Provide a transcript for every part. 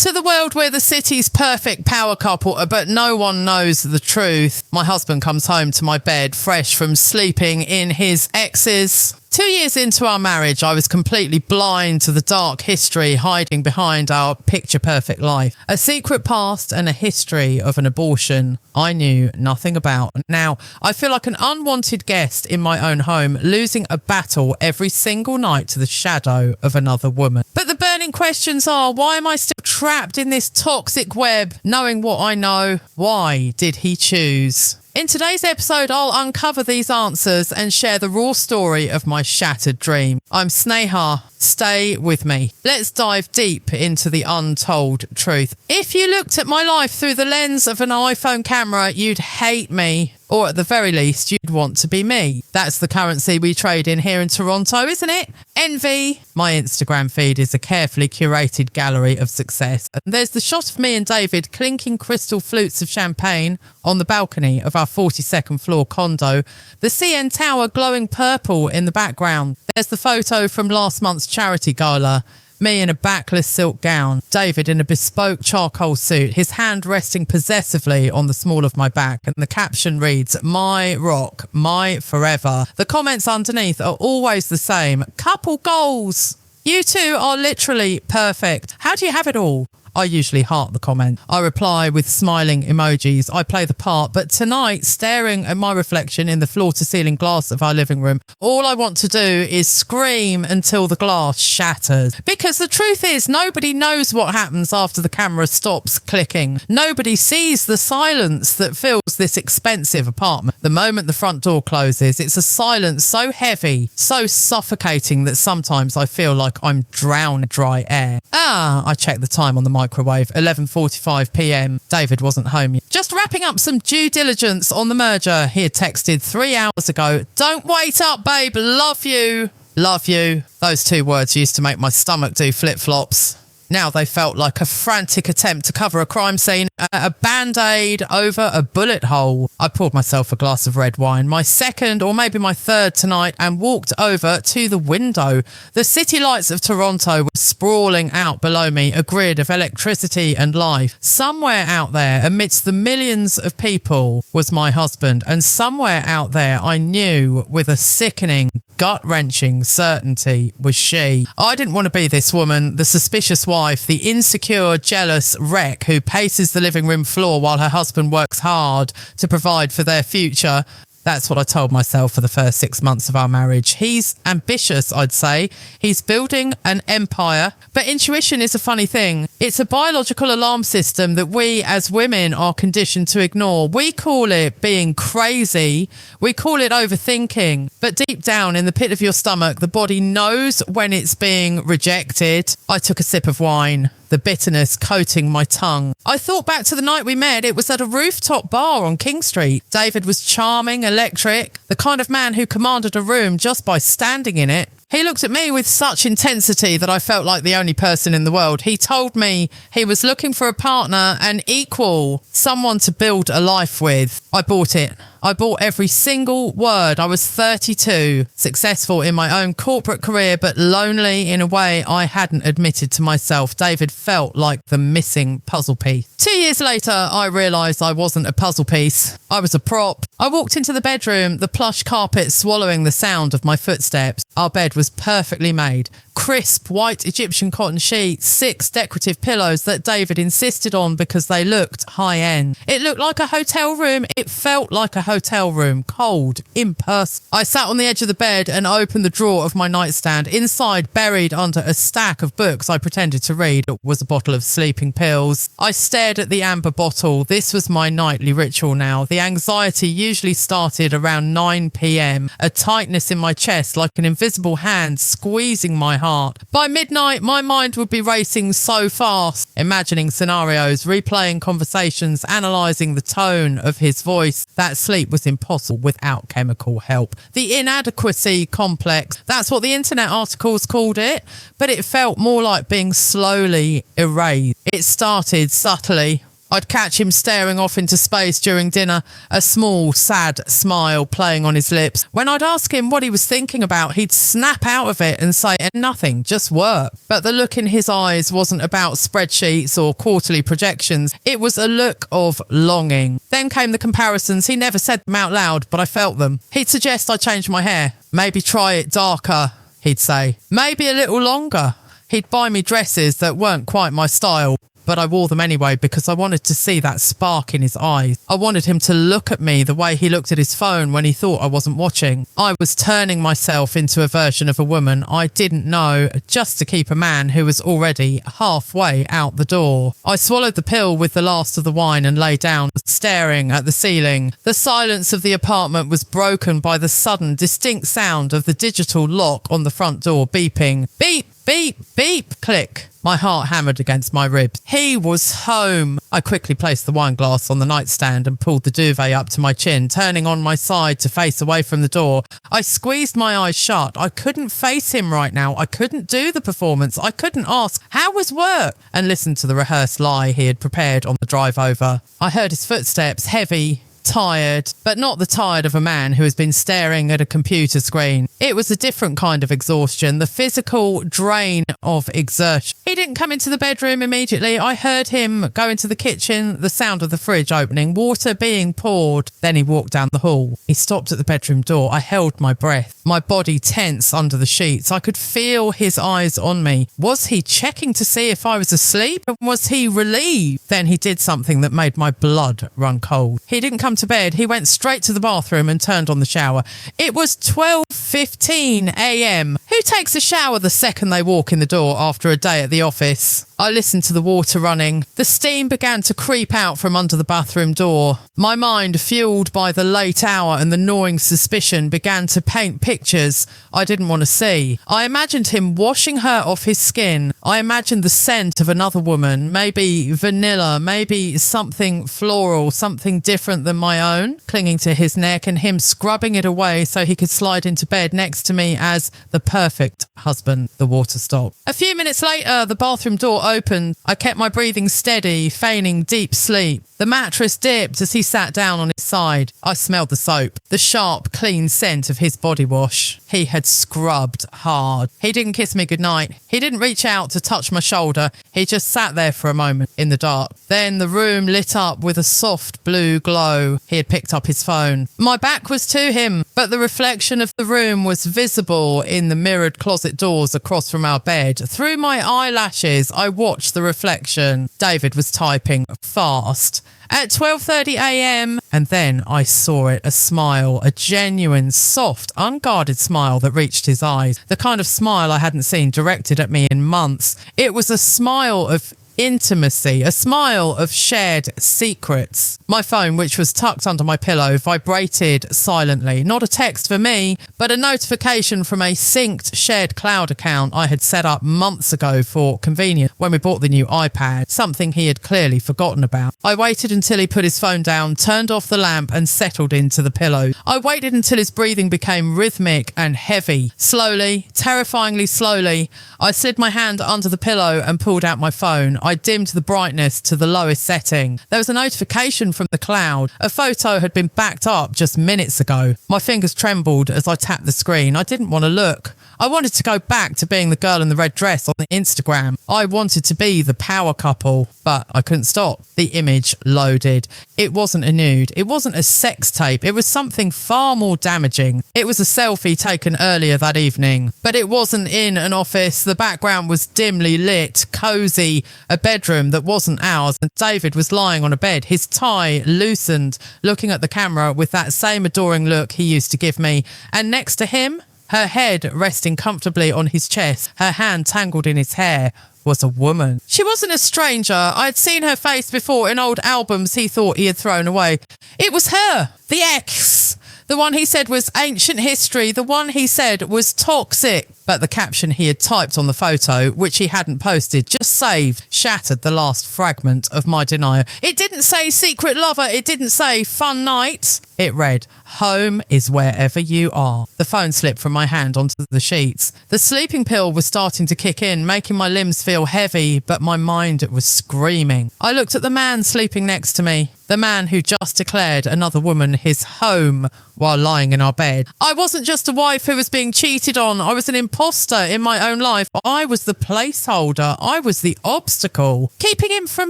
To the world, we're the city's perfect power couple, but no one knows the truth. My husband comes home to my bed fresh from sleeping in his ex's. 2 years into our marriage, I was completely blind to the dark history hiding behind our picture-perfect life. A secret past and a history of an abortion I knew nothing about. Now, I feel like an unwanted guest in my own home, losing a battle every single night to the shadow of another woman. But the burning questions are, why am I still trapped in this toxic web? Knowing what I know, why did he choose? In today's episode, I'll uncover these answers and share the raw story of my shattered dream. I'm Sneha. Stay with me. Let's dive deep into the untold truth. If you looked at my life through the lens of an iPhone camera, you'd hate me. Or at the very least, you'd want to be me. That's the currency we trade in here in Toronto, isn't it? Envy. My Instagram feed is a carefully curated gallery of success. And there's the shot of me and David clinking crystal flutes of champagne on the balcony of our 42nd floor condo, the CN Tower glowing purple in the background. There's the photo from last month's charity gala. Me in a backless silk gown, David in a bespoke charcoal suit, his hand resting possessively on the small of my back, and the caption reads, "My rock, my forever." The comments underneath are always the same. Couple goals. You two are literally perfect. How do you have it all? I usually heart the comment. I reply with smiling emojis. I play the part. But tonight, staring at my reflection in the floor-to-ceiling glass of our living room, all I want to do is scream until the glass shatters. Because the truth is, nobody knows what happens after the camera stops clicking. Nobody sees the silence that fills this expensive apartment. The moment the front door closes, it's a silence so heavy, so suffocating that sometimes I feel like I'm drowned in dry air. I check the time on the microwave, 11:45 p.m. David wasn't home yet. Just wrapping up some due diligence on the merger. He had texted 3 hours ago. Don't wait up, babe. Love you. Love you. Those 2 words used to make my stomach do flip-flops. Now they felt like a frantic attempt to cover a crime scene, a band-aid over a bullet hole. I poured myself a glass of red wine, my second or maybe my third tonight, and walked over to the window. The city lights of Toronto were sprawling out below me, a grid of electricity and life. Somewhere out there, amidst the millions of people, was my husband, and somewhere out there I knew with a sickening, gut-wrenching certainty was she. I didn't want to be this woman, the suspicious wife, the insecure, jealous wreck who paces the living room floor while her husband works hard to provide for their future. That's what I told myself for the first 6 months of our marriage. He's ambitious, I'd say. He's building an empire. But intuition is a funny thing. It's a biological alarm system that we as women are conditioned to ignore. We call it being crazy. We call it overthinking. But deep down in the pit of your stomach, the body knows when it's being rejected. I took a sip of wine, the bitterness coating my tongue. I thought back to the night we met. It was at a rooftop bar on King Street. David was charming, electric, the kind of man who commanded a room just by standing in it. He looked at me with such intensity that I felt like the only person in the world. He told me he was looking for a partner, an equal, someone to build a life with. I bought it. I bought every single word. I was 32, successful in my own corporate career, but lonely in a way I hadn't admitted to myself. David felt like the missing puzzle piece. 2 years later, I realised I wasn't a puzzle piece. I was a prop. I walked into the bedroom, the plush carpet swallowing the sound of my footsteps. Our bed was perfectly made. Crisp white Egyptian cotton sheets, 6 decorative pillows that David insisted on because they looked high-end. It looked like a hotel room. It felt like a hotel room, cold, impersonal. I sat on the edge of the bed and opened the drawer of my nightstand. Inside, buried under a stack of books I pretended to read, was a bottle of sleeping pills. I stared at the amber bottle. This was my nightly ritual now. The anxiety usually started around 9 p.m. A tightness in my chest like an invisible hand squeezing my heart. By midnight, my mind would be racing so fast, imagining scenarios, replaying conversations, analysing the tone of his voice. That sleep was impossible without chemical help. The inadequacy complex, that's what the internet articles called it, but it felt more like being slowly erased. It started subtly. I'd catch him staring off into space during dinner, a small, sad smile playing on his lips. When I'd ask him what he was thinking about, he'd snap out of it and say, nothing, just work. But the look in his eyes wasn't about spreadsheets or quarterly projections. It was a look of longing. Then came the comparisons. He never said them out loud, but I felt them. He'd suggest I change my hair. Maybe try it darker, he'd say. Maybe a little longer. He'd buy me dresses that weren't quite my style, but I wore them anyway because I wanted to see that spark in his eyes. I wanted him to look at me the way he looked at his phone when he thought I wasn't watching. I was turning myself into a version of a woman I didn't know just to keep a man who was already halfway out the door. I swallowed the pill with the last of the wine and lay down, staring at the ceiling. The silence of the apartment was broken by the sudden, distinct sound of the digital lock on the front door beeping. Beep, beep, beep, click. My heart hammered against my ribs. He was home. I quickly placed the wine glass on the nightstand and pulled the duvet up to my chin, turning on my side to face away from the door. I squeezed my eyes shut. I couldn't face him right now. I couldn't do the performance. I couldn't ask, how was work? And listen to the rehearsed lie he had prepared on the drive over. I heard his footsteps, heavy, tired, but not the tired of a man who has been staring at a computer screen. It was a different kind of exhaustion, the physical drain of exertion. He didn't come into the bedroom immediately. I heard him go into the kitchen, the sound of the fridge opening, water being poured. Then he walked down the hall. He stopped at the bedroom door. I held my breath, my body tense under the sheets. I could feel his eyes on me. Was he checking to see if I was asleep? Was he relieved? Then he did something that made my blood run cold. He didn't come to bed. He went straight to the bathroom and turned on the shower. It was 12:15 a.m. Who takes a shower the second they walk in the door after a day at the office? I listened to the water running. The steam began to creep out from under the bathroom door. My mind, fueled by the late hour and the gnawing suspicion, began to paint pictures I didn't want to see. I imagined him washing her off his skin. I imagined the scent of another woman, maybe vanilla, maybe something floral, something different than my own, clinging to his neck, and him scrubbing it away so he could slide into bed next to me as the perfect husband. The water stopped. A few minutes later, the bathroom door opened. I kept my breathing steady, feigning deep sleep. The mattress dipped as he sat down on his side. I smelled the soap, the sharp, clean scent of his body wash. He had scrubbed hard. He didn't kiss me goodnight. He didn't reach out to touch my shoulder. He just sat there for a moment in the dark. Then the room lit up with a soft blue glow. He had picked up his phone. My back was to him, but the reflection of the room was visible in the mirrored closet doors across from our bed. Through my eyelashes, I watched the reflection. David was typing fast. At 12:30 a.m, and then I saw it, a smile, a genuine, soft, unguarded smile that reached his eyes. The kind of smile I hadn't seen directed at me in months. It was a smile of intimacy, a smile of shared secrets. My phone, which was tucked under my pillow, vibrated silently. Not a text for me, but a notification from a synced shared cloud account I had set up months ago for convenience when we bought the new iPad, something he had clearly forgotten about. I waited until he put his phone down, turned off the lamp and settled into the pillow. I waited until his breathing became rhythmic and heavy. Slowly, terrifyingly slowly, I slid my hand under the pillow and pulled out my phone. I dimmed the brightness to the lowest setting. There was a notification from the cloud. A photo had been backed up just minutes ago. My fingers trembled as I tapped the screen. I didn't want to look. I wanted to go back to being the girl in the red dress on the Instagram. I wanted to be the power couple, but I couldn't stop. The image loaded. It wasn't a nude. It wasn't a sex tape. It was something far more damaging. It was a selfie taken earlier that evening, but it wasn't in an office. The background was dimly lit, cozy, a bedroom that wasn't ours, and David was lying on a bed, his tie loosened, looking at the camera with that same adoring look he used to give me. And next to him, her head resting comfortably on his chest, her hand tangled in his hair, was a woman. She wasn't a stranger. I'd seen her face before in old albums he thought he had thrown away. It was her, the ex. The one he said was ancient history, the one he said was toxic. but the caption he had typed on the photo, which he hadn't posted, just saved, shattered the last fragment of my denial. It didn't say secret lover. It didn't say fun night. It read, home is wherever you are. The phone slipped from my hand onto the sheets. The sleeping pill was starting to kick in, making my limbs feel heavy, but my mind was screaming. I looked at the man sleeping next to me, the man who just declared another woman his home while lying in our bed. I wasn't just a wife who was being cheated on. I was an imposter in my own life. I was the placeholder. I was the obstacle, keeping him from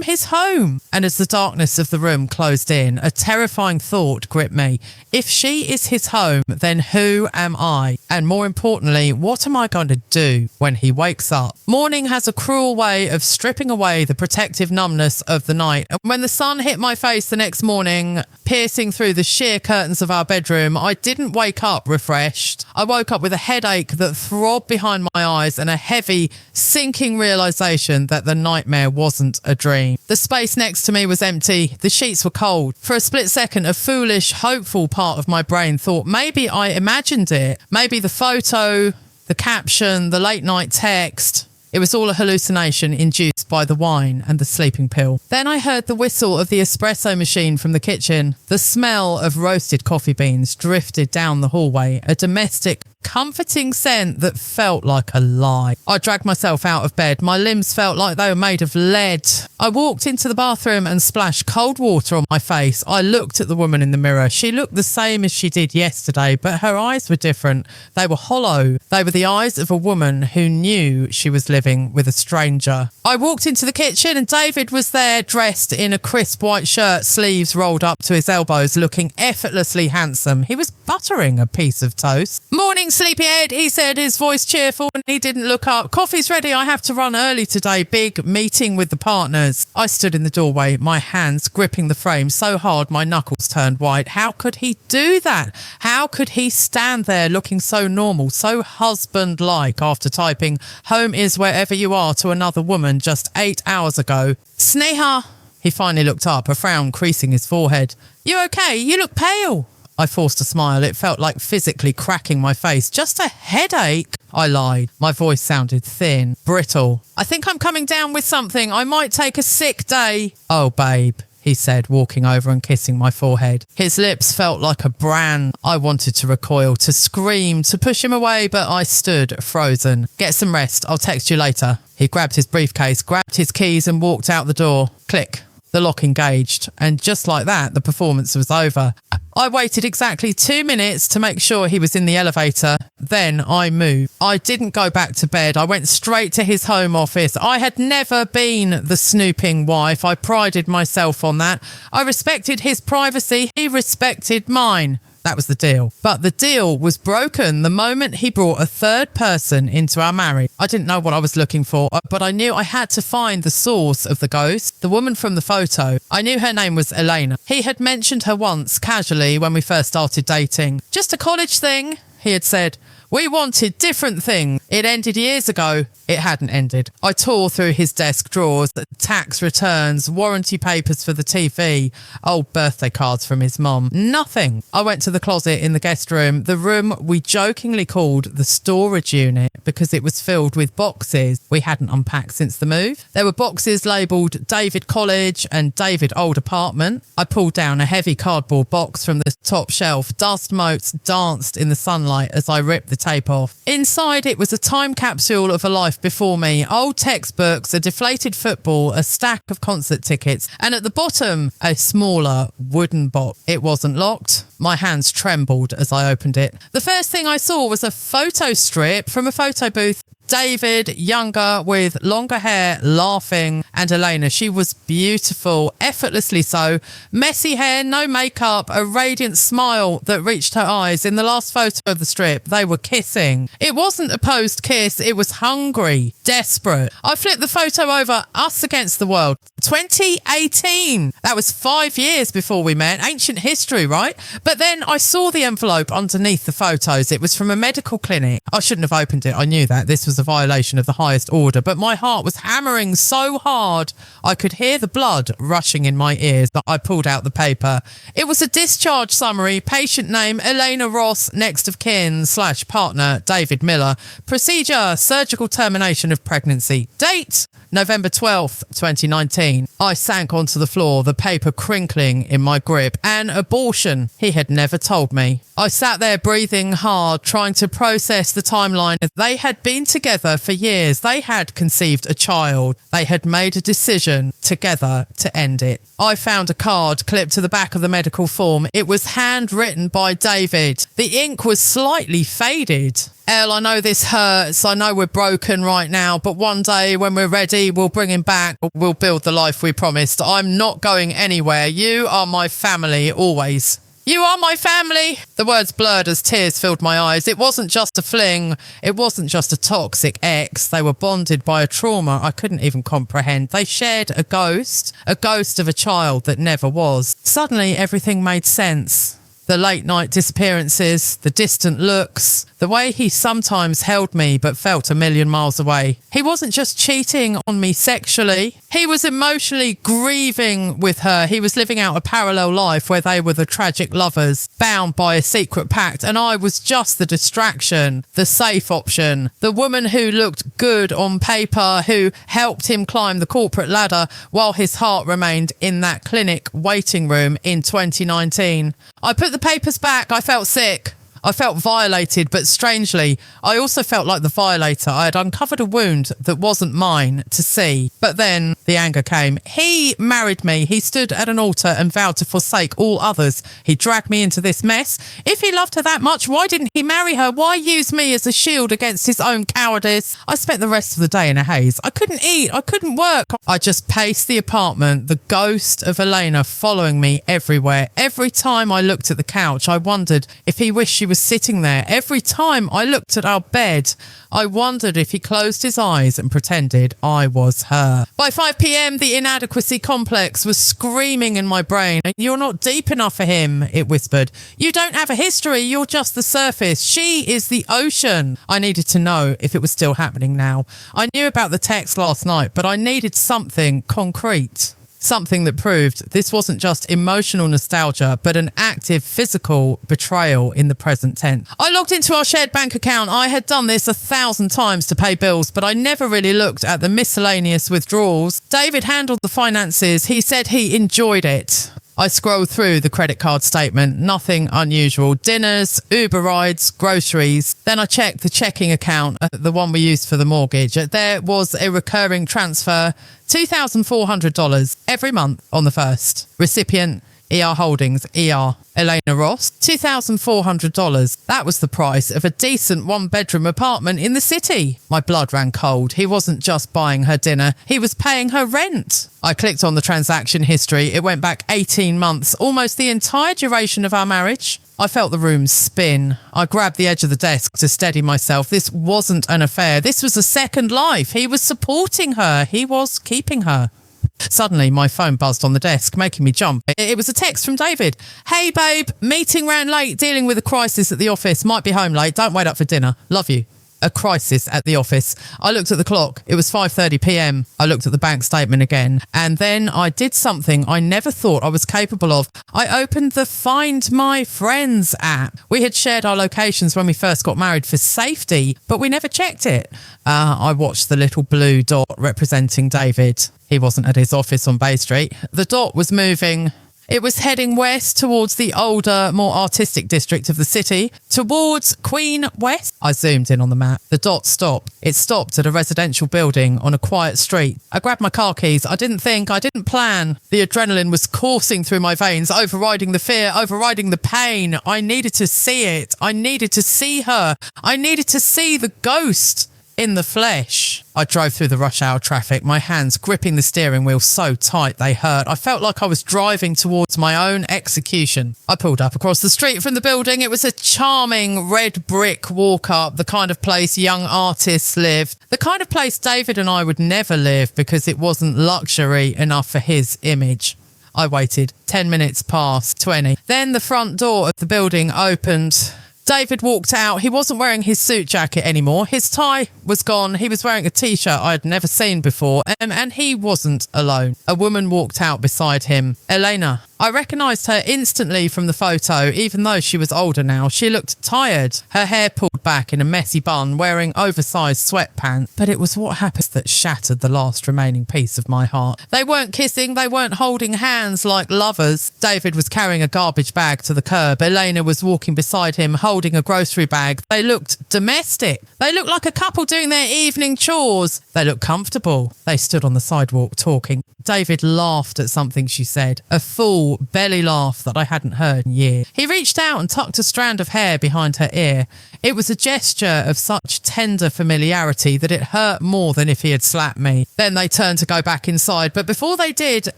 his home. And as the darkness of the room closed in, a terrifying thought gripped me. If she is his home, then who am I? And more importantly, what am I going to do when he wakes up? Morning has a cruel way of stripping away the protective numbness of the night. And when the sun hit my face the next morning, piercing through the sheer curtains of our bedroom, I didn't wake up refreshed. I woke up with a headache that throbbed behind my eyes and a heavy, sinking realisation that the nightmare wasn't a dream. The space next to me was empty. The sheets were cold. For a split second, a foolish, hopeful part of my brain thought maybe I imagined it. Maybe the photo, the caption, the late night text. It was all a hallucination induced by the wine and the sleeping pill. Then I heard the whistle of the espresso machine from the kitchen. The smell of roasted coffee beans drifted down the hallway, a domestic, comforting scent that felt like a lie. I dragged myself out of bed. My limbs felt like they were made of lead. I walked into the bathroom and splashed cold water on my face. I looked at the woman in the mirror. She looked the same as she did yesterday, but her eyes were different. They were hollow. They were the eyes of a woman who knew she was living with a stranger. I walked into the kitchen and David was there, dressed in a crisp white shirt, sleeves rolled up to his elbows, looking effortlessly handsome. He was buttering a piece of toast. Morning, sleepyhead, he said, his voice cheerful, and he didn't look up. Coffee's ready. I have to run early today. Big meeting with the partners. I stood in the doorway, my hands gripping the frame so hard my knuckles turned white. How could he do that? How could he stand there looking so normal, so husband-like after typing home is wherever you are to another woman just 8 hours ago? Sneha! He finally looked up, a frown creasing his forehead. You okay? You look pale. I forced a smile. It felt like physically cracking my face. Just a headache. I lied. My voice sounded thin, brittle. I think I'm coming down with something. I might take a sick day. Oh, babe, he said, walking over and kissing my forehead. His lips felt like a brand. I wanted to recoil, to scream, to push him away, but I stood frozen. Get some rest. I'll text you later. He grabbed his briefcase, grabbed his keys and walked out the door. Click. The lock engaged, and just like that, the performance was over. I waited exactly 2 minutes to make sure he was in the elevator. Then I moved. I didn't go back to bed. I went straight to his home office. I had never been the snooping wife. I prided myself on that. I respected his privacy. He respected mine. That was the deal. But the deal was broken the moment he brought a third person into our marriage. I didn't know what I was looking for, but I knew I had to find the source of the ghost, the woman from the photo. I knew her name was Elena. He had mentioned her once, casually, when we first started dating. Just a college thing, he had said. We wanted different things. It ended years ago. It hadn't ended. I tore through his desk drawers, tax returns, warranty papers for the TV, old birthday cards from his mum. Nothing. I went to the closet in the guest room, the room we jokingly called the storage unit because it was filled with boxes we hadn't unpacked since the move. There were boxes labelled David College and David Old Apartment. I pulled down a heavy cardboard box from the top shelf. Dust motes danced in the sunlight as I ripped the tape off. Inside it was a time capsule of a life before me. Old textbooks, a deflated football, a stack of concert tickets, and at the bottom, a smaller wooden box. It wasn't locked. My hands trembled as I opened it. The first thing I saw was a photo strip from a photo booth. David, younger, with longer hair, laughing, and Elena. She was beautiful, effortlessly so. Messy hair, no makeup, a radiant smile that reached her eyes. In the last photo of the strip, they were kissing. It wasn't a posed kiss, it was hungry, desperate. I flipped the photo over, us against the world. 2018. That was 5 years before we met. Ancient history, right? But then I saw the envelope underneath the photos. It was from a medical clinic. I shouldn't have opened it. I knew that. This was a a violation of the highest order, but my heart was hammering so hard I could hear the blood rushing in my ears that I pulled out the paper. It was a discharge summary, patient name Elena Ross, next of kin / partner David Miller, procedure surgical termination of pregnancy, date November 12th, 2019. I sank onto the floor, the paper crinkling in my grip. An abortion, he had never told me. I sat there breathing hard, trying to process the timeline. They had been together for years. They had conceived a child. They had made a decision together to end it. I found a card clipped to the back of the medical form. It was handwritten by David. The ink was slightly faded. Elle, I know this hurts. I know we're broken right now, but one day when we're ready, we'll bring him back. We'll build the life we promised. I'm not going anywhere. You are my family, always. You are my family. The words blurred as tears filled my eyes. It wasn't just a fling. It wasn't just a toxic ex. They were bonded by a trauma I couldn't even comprehend. They shared a ghost of a child that never was. Suddenly, everything made sense. The late night disappearances, the distant looks, the way he sometimes held me but felt a million miles away. He wasn't just cheating on me sexually. He was emotionally grieving with her. He was living out a parallel life where they were the tragic lovers, bound by a secret pact, and I was just the distraction, the safe option, the woman who looked good on paper, who helped him climb the corporate ladder while his heart remained in that clinic waiting room in 2019. I put the papers back. I felt sick. I felt violated, but strangely, I also felt like the violator. I had uncovered a wound that wasn't mine to see. But then the anger came. He married me. He stood at an altar and vowed to forsake all others. He dragged me into this mess. If he loved her that much, why didn't he marry her? Why use me as a shield against his own cowardice? I spent the rest of the day in a haze. I couldn't eat. I couldn't work. I just paced the apartment, the ghost of Elena following me everywhere. Every time I looked at the couch, I wondered if he wished she was sitting there. Every time I looked at our bed, I wondered if he closed his eyes and pretended I was her. By 5 p.m, the inadequacy complex was screaming in my brain. You're not deep enough for him, it whispered. You don't have a history. You're just the surface. She is the ocean. I needed to know if it was still happening now. I knew about the text last night, but I needed something concrete. Something that proved this wasn't just emotional nostalgia, but an active physical betrayal in the present tense. I logged into our shared bank account. I had done this 1,000 times to pay bills, but I never really looked at the miscellaneous withdrawals. David handled the finances. He said he enjoyed it. I scrolled through the credit card statement, nothing unusual. Dinners, Uber rides, groceries. Then I checked the checking account, the one we used for the mortgage. There was a recurring transfer, $2,400 every month on the 1st. Recipient, ER Holdings, ER, Elena Ross, $2,400. That was the price of a decent one-bedroom apartment in the city. My blood ran cold. He wasn't just buying her dinner, he was paying her rent. I clicked on the transaction history. It went back 18 months, almost the entire duration of our marriage. I felt the room spin. I grabbed the edge of the desk to steady myself. This wasn't an affair. This was a second life. He was supporting her. He was keeping her. Suddenly, my phone buzzed on the desk, making me jump. It was a text from David. Hey, babe, meeting ran late, dealing with a crisis at the office. Might be home late. Don't wait up for dinner. Love you. A crisis at the office. I looked at the clock. It was 5:30 p.m. I looked at the bank statement again. And then I did something I never thought I was capable of. I opened the Find My Friends app. We had shared our locations when we first got married for safety, but we never checked it. I watched the little blue dot representing David. He wasn't at his office on Bay Street. The dot was moving. It was heading west towards the older, more artistic district of the city, towards Queen West. I zoomed in on the map. The dot stopped. It stopped at a residential building on a quiet street. I grabbed my car keys. I didn't think. I didn't plan. The adrenaline was coursing through my veins, overriding the fear, overriding the pain. I needed to see it. I needed to see her. I needed to see the ghost in the flesh. I drove through the rush hour traffic, my hands gripping the steering wheel so tight they hurt. I felt like I was driving towards my own execution. I pulled up across the street from the building. It was a charming red brick walk-up, the kind of place young artists live, the kind of place David and I would never live because it wasn't luxury enough for his image. I waited. 10 minutes past 20. Then the front door of the building opened. David walked out. He wasn't wearing his suit jacket anymore. His tie was gone. He was wearing a t-shirt I had never seen before, and he wasn't alone. A woman walked out beside him. Elena. I recognised her instantly from the photo, even though she was older now. She looked tired, her hair pulled back in a messy bun, wearing oversized sweatpants. But it was what happened that shattered the last remaining piece of my heart. They weren't kissing, they weren't holding hands like lovers. David was carrying a garbage bag to the curb. Elena was walking beside him, holding a grocery bag. They looked domestic. They looked like a couple doing their evening chores. They looked comfortable. They stood on the sidewalk talking. David laughed at something she said, a full belly laugh that I hadn't heard in years. He reached out and tucked a strand of hair behind her ear. It was a gesture of such tender familiarity that it hurt more than if he had slapped me. Then they turned to go back inside, but before they did,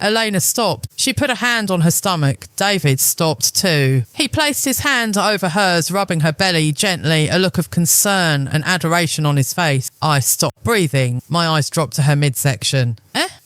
Elena stopped. She put a hand on her stomach. David stopped too. He placed his hand over hers, rubbing her belly gently, a look of concern and adoration on his face. I stopped breathing. My eyes dropped to her midsection.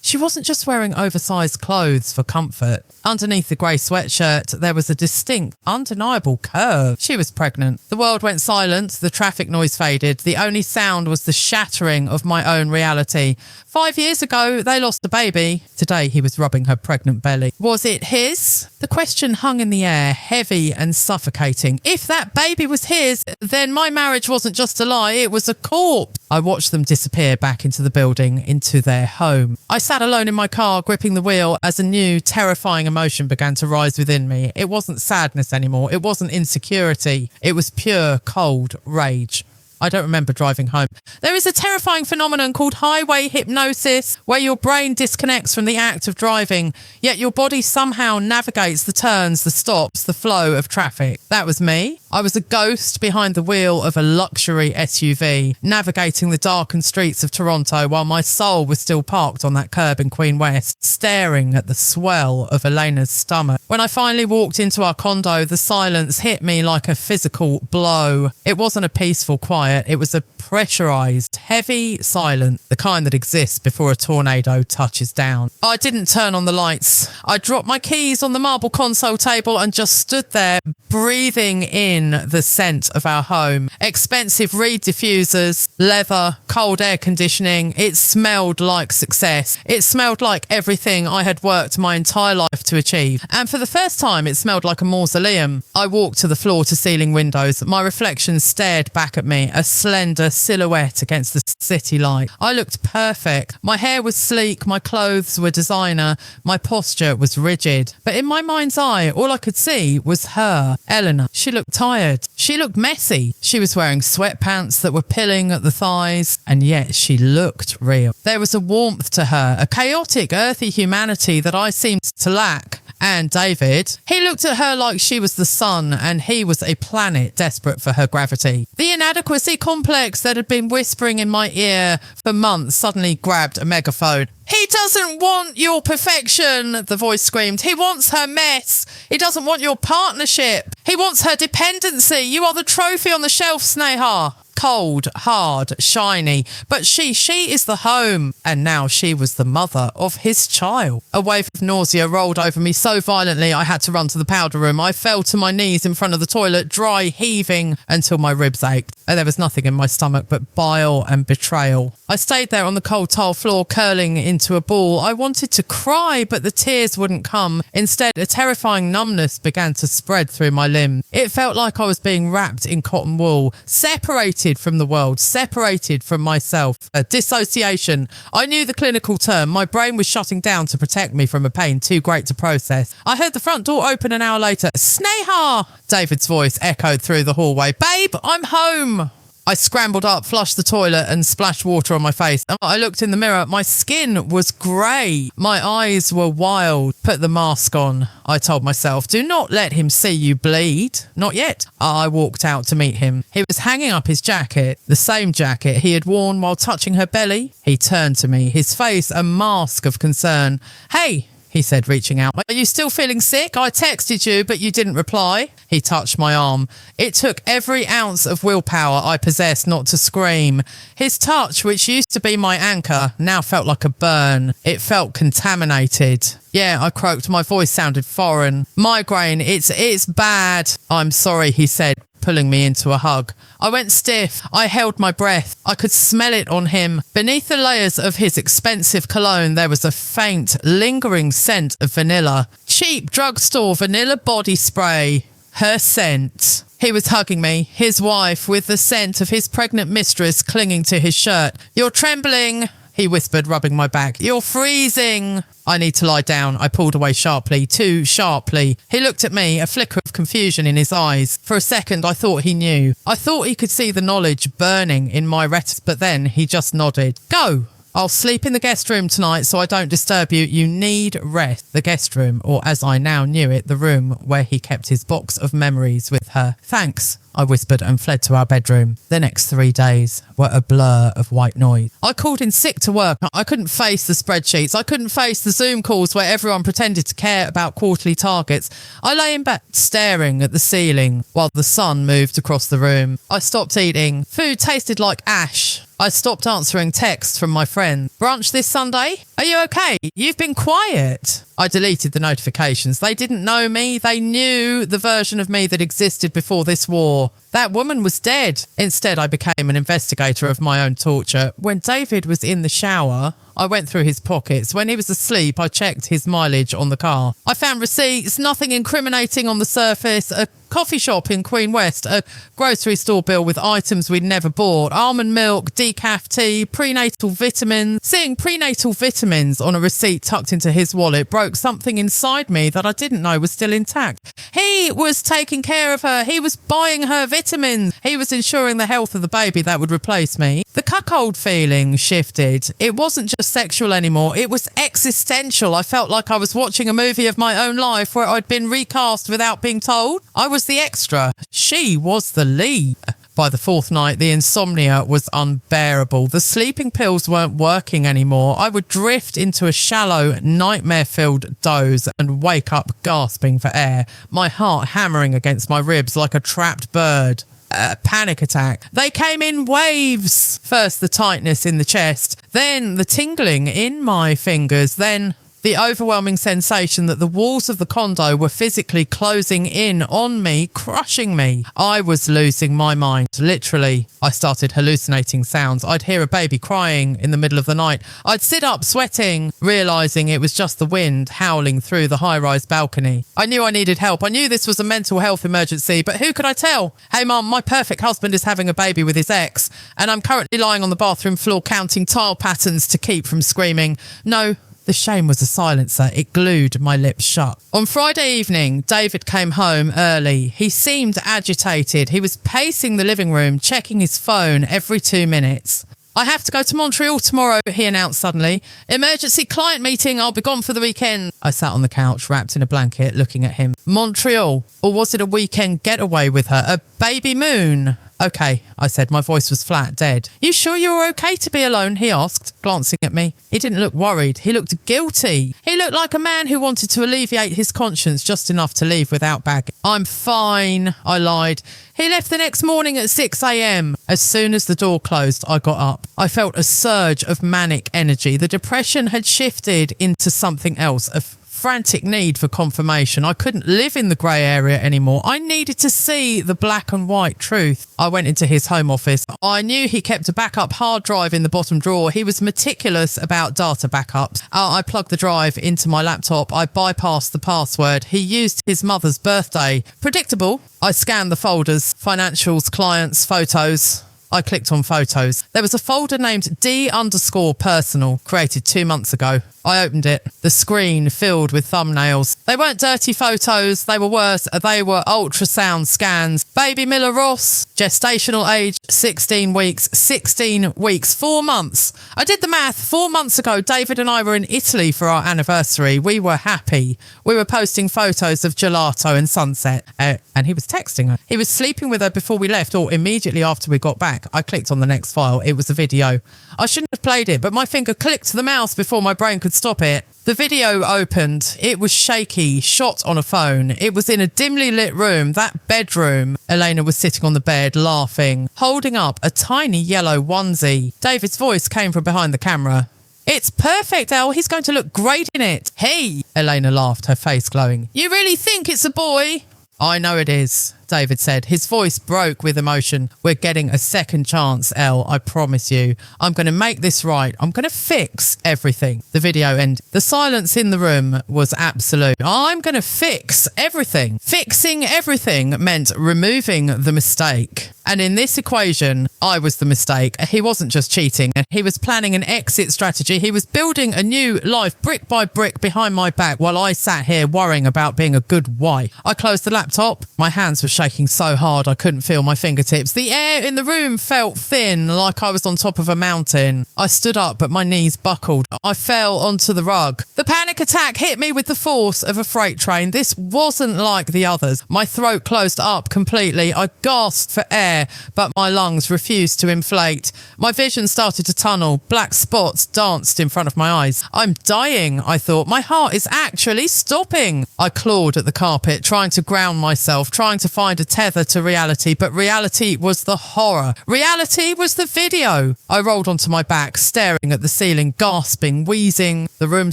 She wasn't just wearing oversized clothes for comfort. Underneath the grey sweatshirt, there was a distinct, undeniable curve. She was pregnant. The world went silent. The traffic noise faded. The only sound was the shattering of my own reality. 5 years ago, they lost a baby. Today, he was rubbing her pregnant belly. Was it his? The question hung in the air, heavy and suffocating. If that baby was his, then my marriage wasn't just a lie, it was a corpse. I watched them disappear back into the building, into their home. I sat alone in my car, gripping the wheel, as a new, terrifying emotion began to rise within me. It wasn't sadness anymore. It wasn't insecurity. It was pure, cold rage. I don't remember driving home. There is a terrifying phenomenon called highway hypnosis, where your brain disconnects from the act of driving, yet your body somehow navigates the turns, the stops, the flow of traffic. That was me. I was a ghost behind the wheel of a luxury SUV, navigating the darkened streets of Toronto while my soul was still parked on that curb in Queen West, staring at the swell of Elena's stomach. When I finally walked into our condo, the silence hit me like a physical blow. It wasn't a peaceful quiet. It was a pressurized, heavy silence, the kind that exists before a tornado touches down. I didn't turn on the lights. I dropped my keys on the marble console table and just stood there, breathing in the scent of our home. Expensive reed diffusers, leather, cold air conditioning. It smelled like success. It smelled like everything I had worked my entire life to achieve. And for the first time, it smelled like a mausoleum. I walked to the floor-to-ceiling windows. My reflection stared back at me, a slender silhouette against the city light. I looked perfect. My hair was sleek, my clothes were designer, my posture was rigid. But in my mind's eye, all I could see was her, Eleanor. She looked tired. She looked messy. She was wearing sweatpants that were pilling at the thighs, and yet she looked real. There was a warmth to her, a chaotic, earthy humanity that I seemed to lack. And David, he looked at her like she was the sun and he was a planet desperate for her gravity. The inadequacy complex that had been whispering in my ear for months suddenly grabbed a megaphone. He doesn't want your perfection, the voice screamed. He wants her mess. He doesn't want your partnership. He wants her dependency. You are the trophy on the shelf, Sneha. Cold, hard, shiny, but she is the home. And now she was the mother of his child. A wave of nausea rolled over me so violently I had to run to the powder room. I fell to my knees in front of the toilet, dry heaving until my ribs ached. And there was nothing in my stomach but bile and betrayal. I stayed there on the cold tile floor, curling into a ball. I wanted to cry, but the tears wouldn't come. Instead, a terrifying numbness began to spread through my limbs. It felt like I was being wrapped in cotton wool, separated from the world, separated from myself. A dissociation. I knew the clinical term. My brain was shutting down to protect me from a pain too great to process. I heard the front door open an hour later. Sneha! David's voice echoed through the hallway. Babe, I'm home. I scrambled up, flushed the toilet and splashed water on my face. I looked in the mirror. My skin was grey. My eyes were wild. Put the mask on, I told myself. Do not let him see you bleed. Not yet. I walked out to meet him. He was hanging up his jacket, the same jacket he had worn while touching her belly. He turned to me, his face a mask of concern. Hey, he said, reaching out. Are you still feeling sick? I texted you, but you didn't reply. He touched my arm. It took every ounce of willpower I possessed not to scream. His touch, which used to be my anchor, now felt like a burn. It felt contaminated. Yeah, I croaked. My voice sounded foreign. Migraine, it's bad. I'm sorry, he said. pulling me into a hug. I went stiff. I held my breath. I could smell it on him. Beneath the layers of his expensive cologne, there was a faint, lingering scent of vanilla. Cheap drugstore vanilla body spray. Her scent. He was hugging me, his wife, with the scent of his pregnant mistress clinging to his shirt. "You're trembling," he whispered, rubbing my back. "You're freezing." I need to lie down. I pulled away sharply, too sharply. He looked at me, a flicker of confusion in his eyes. For a second, I thought he knew. I thought he could see the knowledge burning in my retinas, but then he just nodded. "Go. I'll sleep in the guest room tonight so I don't disturb you. You need rest." The guest room, or as I now knew it, the room where he kept his box of memories with her. "Thanks," I whispered and fled to our bedroom. The next 3 days were a blur of white noise. I called in sick to work. I couldn't face the spreadsheets. I couldn't face the Zoom calls where everyone pretended to care about quarterly targets. I lay in bed staring at the ceiling while the sun moved across the room. I stopped eating. Food tasted like ash. I stopped answering texts from my friends. "Brunch this Sunday? Are you okay? You've been quiet." I deleted the notifications. They didn't know me. They knew the version of me that existed before this war. That woman was dead. Instead, I became an investigator of my own torture. When David was in the shower, I went through his pockets. When he was asleep, I checked his mileage on the car. I found receipts, nothing incriminating on the surface, a coffee shop in Queen West, a grocery store bill with items we'd never bought, almond milk, decaf tea, prenatal vitamins. Seeing prenatal vitamins on a receipt tucked into his wallet broke something inside me that I didn't know was still intact. He was taking care of her. He was buying her vitamins. He was ensuring the health of the baby that would replace me. The cuckold feeling shifted. It wasn't just sexual anymore. It was existential. I felt like I was watching a movie of my own life where I'd been recast without being told. I was the extra. She was the lead. By the fourth night, the insomnia was unbearable. The sleeping pills weren't working anymore. I would drift into a shallow, nightmare-filled doze and wake up gasping for air, my heart hammering against my ribs like a trapped bird. A panic attack. They came in waves. First the tightness in the chest, then the tingling in my fingers, then the overwhelming sensation that the walls of the condo were physically closing in on me, crushing me. I was losing my mind, literally. I started hallucinating sounds. I'd hear a baby crying in the middle of the night. I'd sit up sweating, realising it was just the wind howling through the high-rise balcony. I knew I needed help. I knew this was a mental health emergency, but who could I tell? "Hey mum, my perfect husband is having a baby with his ex, and I'm currently lying on the bathroom floor counting tile patterns to keep from screaming." No. The shame was a silencer. It glued my lips shut. On Friday evening, David came home early. He seemed agitated. He was pacing the living room, checking his phone every 2 minutes. "I have to go to Montreal tomorrow," he announced suddenly. "Emergency client meeting. I'll be gone for the weekend." I sat on the couch, wrapped in a blanket, looking at him. Montreal? Or was it a weekend getaway with her? A baby moon? "Okay," I said. My voice was flat, dead. "You sure you're okay to be alone?" he asked, glancing at me. He didn't look worried. He looked guilty. He looked like a man who wanted to alleviate his conscience just enough to leave without baggage. "I'm fine," I lied. He left the next morning at 6 a.m. As soon as the door closed, I got up. I felt a surge of manic energy. The depression had shifted into something else, a frantic need for confirmation. I couldn't live in the grey area anymore. I needed to see the black and white truth. I went into his home office. I knew he kept a backup hard drive in the bottom drawer. He was meticulous about data backups. I plugged the drive into my laptop. I bypassed the password. He used his mother's birthday. Predictable. I scanned the folders, financials, clients, photos. I clicked on photos. There was a folder named D_personal, created 2 months ago. I opened it. The screen filled with thumbnails. They weren't dirty photos. They were worse. They were ultrasound scans. Baby Miller Ross, gestational age, 16 weeks. 16 weeks, 4 months. I did the math. 4 months ago, David and I were in Italy for our anniversary. We were happy. We were posting photos of gelato and sunset. And he was texting her. He was sleeping with her before we left or immediately after we got back. I clicked on the next file. It was a video. I shouldn't have played it, but my finger clicked the mouse before my brain could stop it. The video opened. It was shaky, shot on a phone. It was in a dimly lit room, that bedroom. Elena was sitting on the bed, laughing, holding up a tiny yellow onesie. David's voice came from behind the camera. "It's perfect, Elle. He's going to look great in it." "Hey!" Elena laughed, her face glowing. "You really think it's a boy?" I know it is, David said. His voice broke with emotion. We're getting a second chance, Elle, I promise you. I'm going to make this right. I'm going to fix everything. The video ended. The silence in the room was absolute. I'm going to fix everything. Fixing everything meant removing the mistake. And in this equation, I was the mistake. He wasn't just cheating. He was planning an exit strategy. He was building a new life brick by brick behind my back while I sat here worrying about being a good wife. I closed the laptop. My hands were shaking so hard I couldn't feel my fingertips. The air in the room felt thin, like I was on top of a mountain. I stood up, but my knees buckled. I fell onto the rug. The panic attack hit me with the force of a freight train. This wasn't like the others. My throat closed up completely. I gasped for air, but my lungs refused to inflate. My vision started to tunnel. Black spots danced in front of my eyes. I'm dying, I thought. My heart is actually stopping. I clawed at the carpet, trying to ground myself, trying to find a tether to reality, but reality was the horror. Reality was the video. I rolled onto my back, staring at the ceiling, gasping, wheezing. The room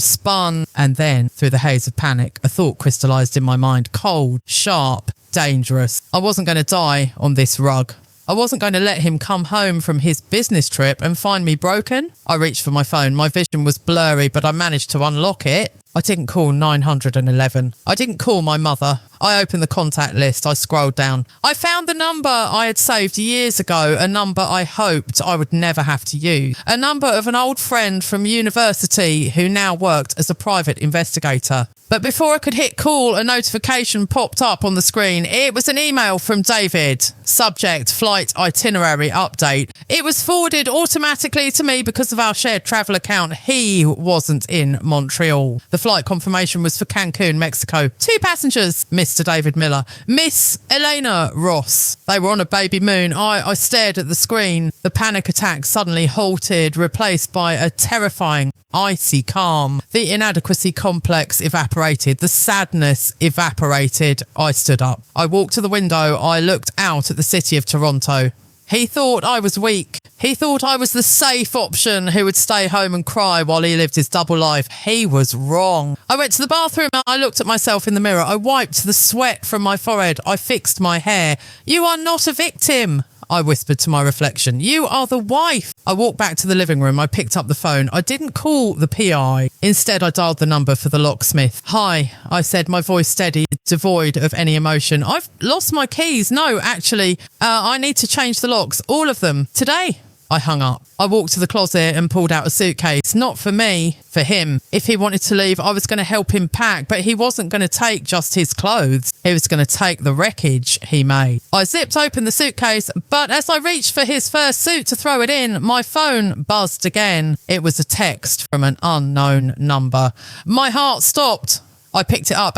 spun, and then, through the haze of panic, a thought crystallized in my mind. Cold, sharp, dangerous. I wasn't going to die on this rug. I wasn't going to let him come home from his business trip and find me broken. I reached for my phone. My vision was blurry, but I managed to unlock it. I didn't call 911. I didn't call my mother. I opened the contact list. I scrolled down. I found the number I had saved years ago, a number I hoped I would never have to use. A number of an old friend from university who now worked as a private investigator. But before I could hit call, a notification popped up on the screen. It was an email from David. Subject, flight itinerary update. It was forwarded automatically to me because of our shared travel account. He wasn't in Montreal. The flight confirmation was for Cancun, Mexico. 2 passengers, Mr. David Miller, Miss Elena Ross. They were on a baby moon. I stared at the screen. The panic attack suddenly halted, replaced by a terrifying icy calm. The inadequacy complex evaporated. The sadness evaporated. I stood up. I walked to the window. I looked out at the city of Toronto. He thought I was weak. He thought I was the safe option who would stay home and cry while he lived his double life. He was wrong. I went to the bathroom. I looked at myself in the mirror. I wiped the sweat from my forehead. I fixed my hair. You are not a victim, I whispered to my reflection. You are the wife. I walked back to the living room. I picked up the phone. I didn't call the PI. Instead, I dialed the number for the locksmith. Hi, I said, my voice steady, devoid of any emotion. I've lost my keys. No, actually, I need to change the locks. All of them. Today. I hung up. I walked to the closet and pulled out a suitcase. Not for me, for him. If he wanted to leave, I was going to help him pack, but he wasn't going to take just his clothes. He was going to take the wreckage he made. I zipped open the suitcase, but as I reached for his first suit to throw it in, my phone buzzed again. It was a text from an unknown number. My heart stopped. I picked it up.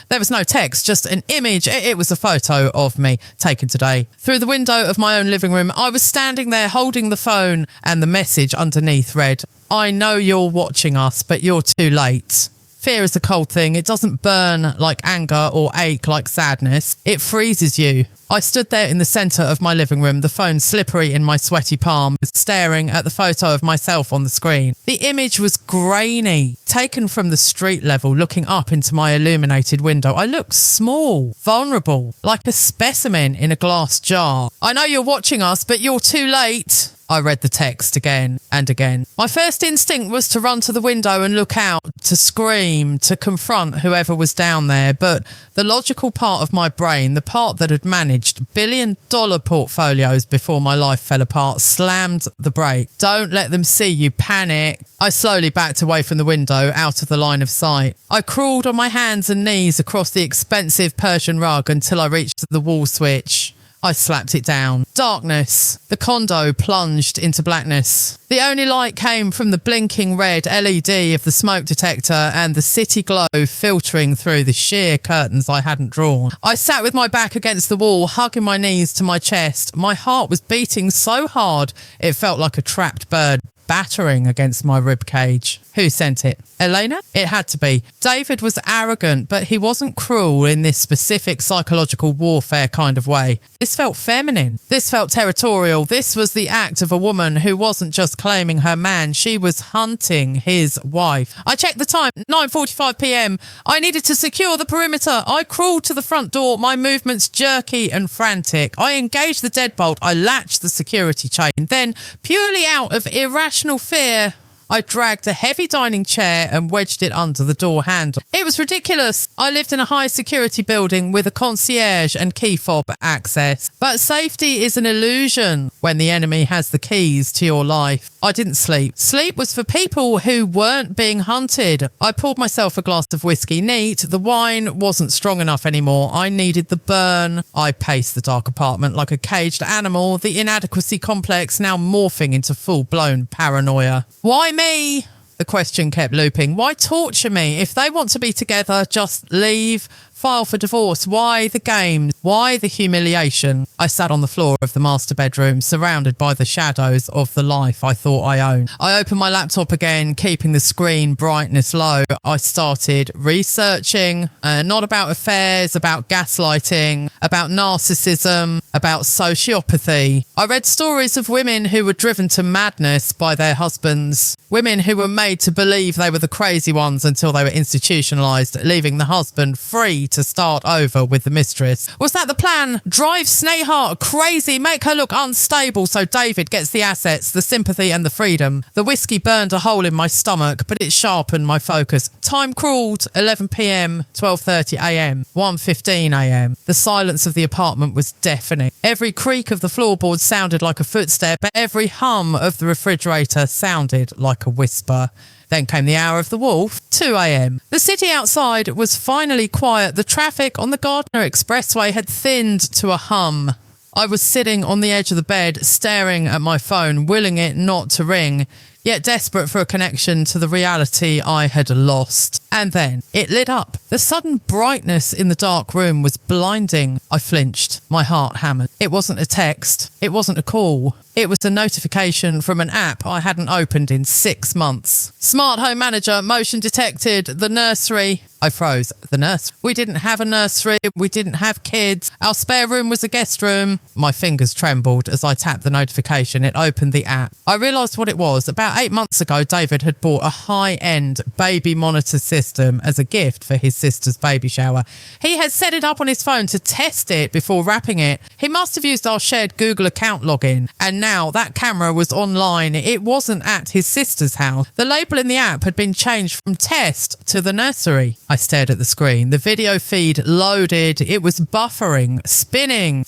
There was no text, just an image. It was a photo of me taken today. Through the window of my own living room, I was standing there holding the phone, and the message underneath read, I know you're watching us, but you're too late. Fear is a cold thing. It doesn't burn like anger or ache like sadness. It freezes you. I stood there in the centre of my living room, the phone slippery in my sweaty palm, staring at the photo of myself on the screen. The image was grainy, taken from the street level, looking up into my illuminated window. I looked small, vulnerable, like a specimen in a glass jar. I know you're watching us, but you're too late. I read the text again and again. My first instinct was to run to the window and look out, to scream, to confront whoever was down there. But the logical part of my brain, the part that had managed billion-dollar portfolios before my life fell apart, slammed the brake. Don't let them see you panic. I slowly backed away from the window, out of the line of sight. I crawled on my hands and knees across the expensive Persian rug until I reached the wall switch. I slapped it down. Darkness. The condo plunged into blackness. The only light came from the blinking red LED of the smoke detector and the city glow filtering through the sheer curtains I hadn't drawn. I sat with my back against the wall, hugging my knees to my chest. My heart was beating so hard it felt like a trapped bird battering against my rib cage. Who sent it? Elena? It had to be. David was arrogant, but he wasn't cruel in this specific psychological warfare kind of way. This felt feminine. This felt territorial. This was the act of a woman who wasn't just claiming her man. She was hunting his wife. I checked the time, 9:45 p.m. I needed to secure the perimeter. I crawled to the front door, my movements jerky and frantic. I engaged the deadbolt. I latched the security chain. Then, purely out of irrational fear, I dragged a heavy dining chair and wedged it under the door handle. It was ridiculous. I lived in a high security building with a concierge and key fob access. But safety is an illusion when the enemy has the keys to your life. I didn't sleep. Sleep was for people who weren't being hunted. I poured myself a glass of whiskey neat. The wine wasn't strong enough anymore. I needed the burn. I paced the dark apartment like a caged animal, the inadequacy complex now morphing into full-blown paranoia. Why me? The question kept looping. Why torture me? If they want to be together, just leave. File for divorce. Why the games? Why the humiliation? I sat on the floor of the master bedroom, surrounded by the shadows of the life I thought I owned. I opened my laptop again, keeping the screen brightness low. I started researching, not about affairs, about gaslighting, about narcissism, about sociopathy. I read stories of women who were driven to madness by their husbands, women who were made to believe they were the crazy ones until they were institutionalized, leaving the husband free to start over with the mistress. Was that the plan? Drive Sneha crazy, make her look unstable so David gets the assets, the sympathy and the freedom. The whiskey burned a hole in my stomach, but it sharpened my focus. Time crawled, 11 p.m, 12:30 a.m, 1:15 a.m. The silence of the apartment was deafening. Every creak of the floorboards sounded like a footstep. Every hum of the refrigerator sounded like a whisper. Then came the hour of the wolf, 2 a.m. The city outside was finally quiet. The traffic on the Gardner Expressway had thinned to a hum. I was sitting on the edge of the bed, staring at my phone, willing it not to ring, yet desperate for a connection to the reality I had lost. And then it lit up. The sudden brightness in the dark room was blinding. I flinched. My heart hammered. It wasn't a text. It wasn't a call. It was a notification from an app I hadn't opened in 6 months. Smart home manager, motion detected, the nursery. I froze. The nursery? We didn't have a nursery. We didn't have kids. Our spare room was a guest room. My fingers trembled as I tapped the notification. It opened the app. I realised what it was. About 8 months ago, David had bought a high-end baby monitor system as a gift for his sister's baby shower. He had set it up on his phone to test it before wrapping it. He must have used our shared Google account login, and now that camera was online. It wasn't at his sister's house. The label in the app had been changed from test to the nursery. I stared at the screen. The video feed loaded. It was buffering, spinning.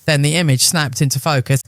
Then the image snapped into focus.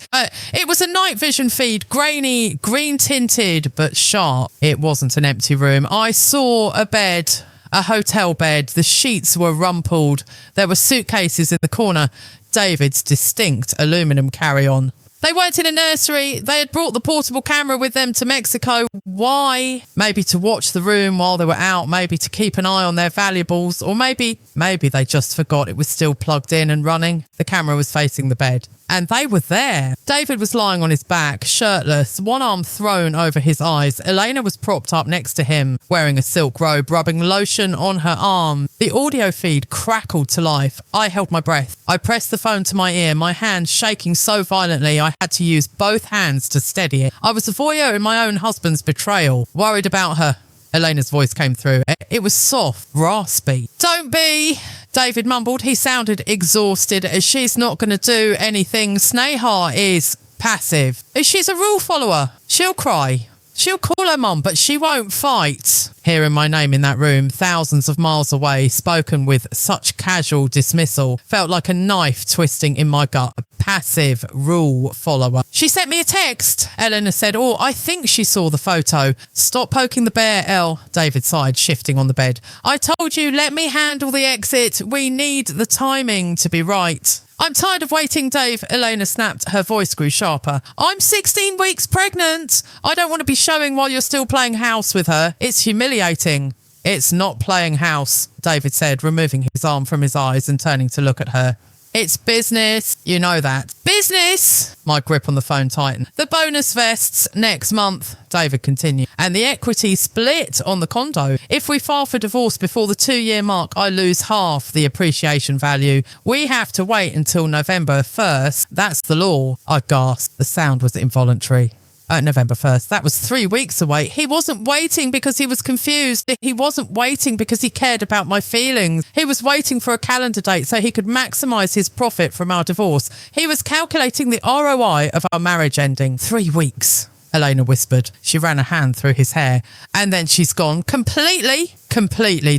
It was a night vision feed, grainy, green tinted, but sharp. It wasn't an empty room. I saw a bed. A hotel bed. The sheets were rumpled. There were suitcases in the corner. David's distinct aluminum carry-on. They weren't in a nursery. They had brought the portable camera with them to Mexico. Why? Maybe to watch the room while they were out, maybe to keep an eye on their valuables, or maybe they just forgot it was still plugged in and running. The camera was facing the bed. And they were there. David was lying on his back, shirtless, one arm thrown over his eyes. Elena was propped up next to him, wearing a silk robe, rubbing lotion on her arm. The audio feed crackled to life. I held my breath. I pressed the phone to my ear, my hand shaking so violently I had to use both hands to steady it. I was a voyeur in my own husband's betrayal, worried about her. Elena's voice came through. It was soft, raspy. Don't be... David mumbled. He sounded exhausted. She's not going to do anything. Sneha is passive. She's a rule follower. She'll cry. She'll call her mum, but she won't fight. Hearing my name in that room, thousands of miles away, spoken with such casual dismissal, felt like a knife twisting in my gut. A passive rule follower. She sent me a text, Eleanor said. Oh, I think she saw the photo. Stop poking the bear, Elle, David sighed, shifting on the bed. I told you, let me handle the exit. We need the timing to be right. I'm tired of waiting, Dave, Elena snapped. Her voice grew sharper. I'm 16 weeks pregnant. I don't want to be showing while you're still playing house with her. It's humiliating. It's not playing house, David said, removing his arm from his eyes and turning to look at her. It's business. You know that. Business! My grip on the phone tightened. The bonus vests next month, David continued. And the equity split on the condo. If we file for divorce before the 2-year mark, I lose half the appreciation value. We have to wait until November 1st. That's the law. I gasped. The sound was involuntary. November 1st. That was 3 weeks away. He wasn't waiting because he was confused. He wasn't waiting because he cared about my feelings. He was waiting for a calendar date so he could maximise his profit from our divorce. He was calculating the ROI of our marriage ending. 3 weeks, Elena whispered. She ran a hand through his hair. And then she's gone. Completely,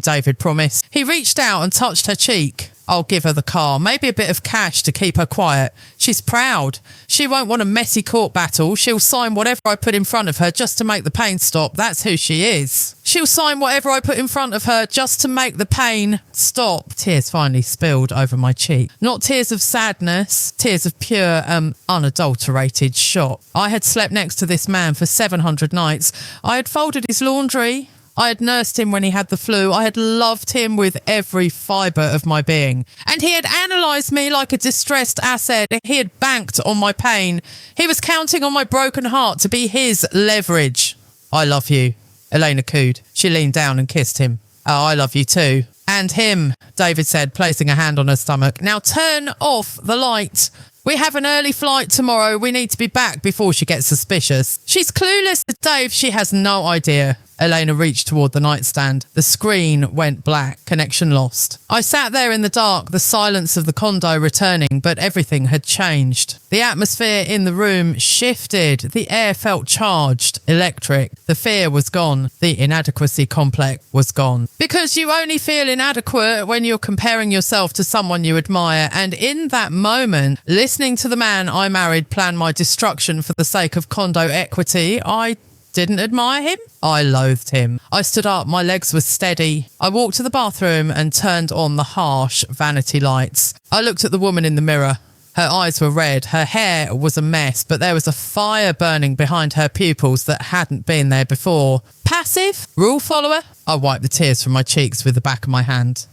David promised. He reached out and touched her cheek. I'll give her the car, maybe a bit of cash to keep her quiet. She's proud. She won't want a messy court battle. She'll sign whatever I put in front of her just to make the pain stop. That's who she is. She'll sign whatever I put in front of her just to make the pain stop. Tears finally spilled over my cheek. Not tears of sadness, tears of pure, unadulterated shock. I had slept next to this man for 700 nights. I had folded his laundry. I had nursed him when he had the flu. I had loved him with every fibre of my being. And he had analysed me like a distressed asset. He had banked on my pain. He was counting on my broken heart to be his leverage. I love you, Elena cooed. She leaned down and kissed him. Oh, I love you too. And him, David said, placing a hand on her stomach. Now turn off the light. We have an early flight tomorrow. We need to be back before she gets suspicious. She's clueless, Dave. She has no idea. Elena reached toward the nightstand. The screen went black. Connection lost. I sat there in the dark, the silence of the condo returning, but everything had changed. The atmosphere in the room shifted. The air felt charged, electric. The fear was gone. The inadequacy complex was gone. Because you only feel inadequate when you're comparing yourself to someone you admire. And in that moment, listening to the man I married plan my destruction for the sake of condo equity, I didn't admire him. I loathed him. I stood up. My legs were steady. I walked to the bathroom and turned on the harsh vanity lights. I looked at the woman in the mirror. Her eyes were red. Her hair was a mess, but there was a fire burning behind her pupils that hadn't been there before. Passive? Rule follower? I wiped the tears from my cheeks with the back of my hand.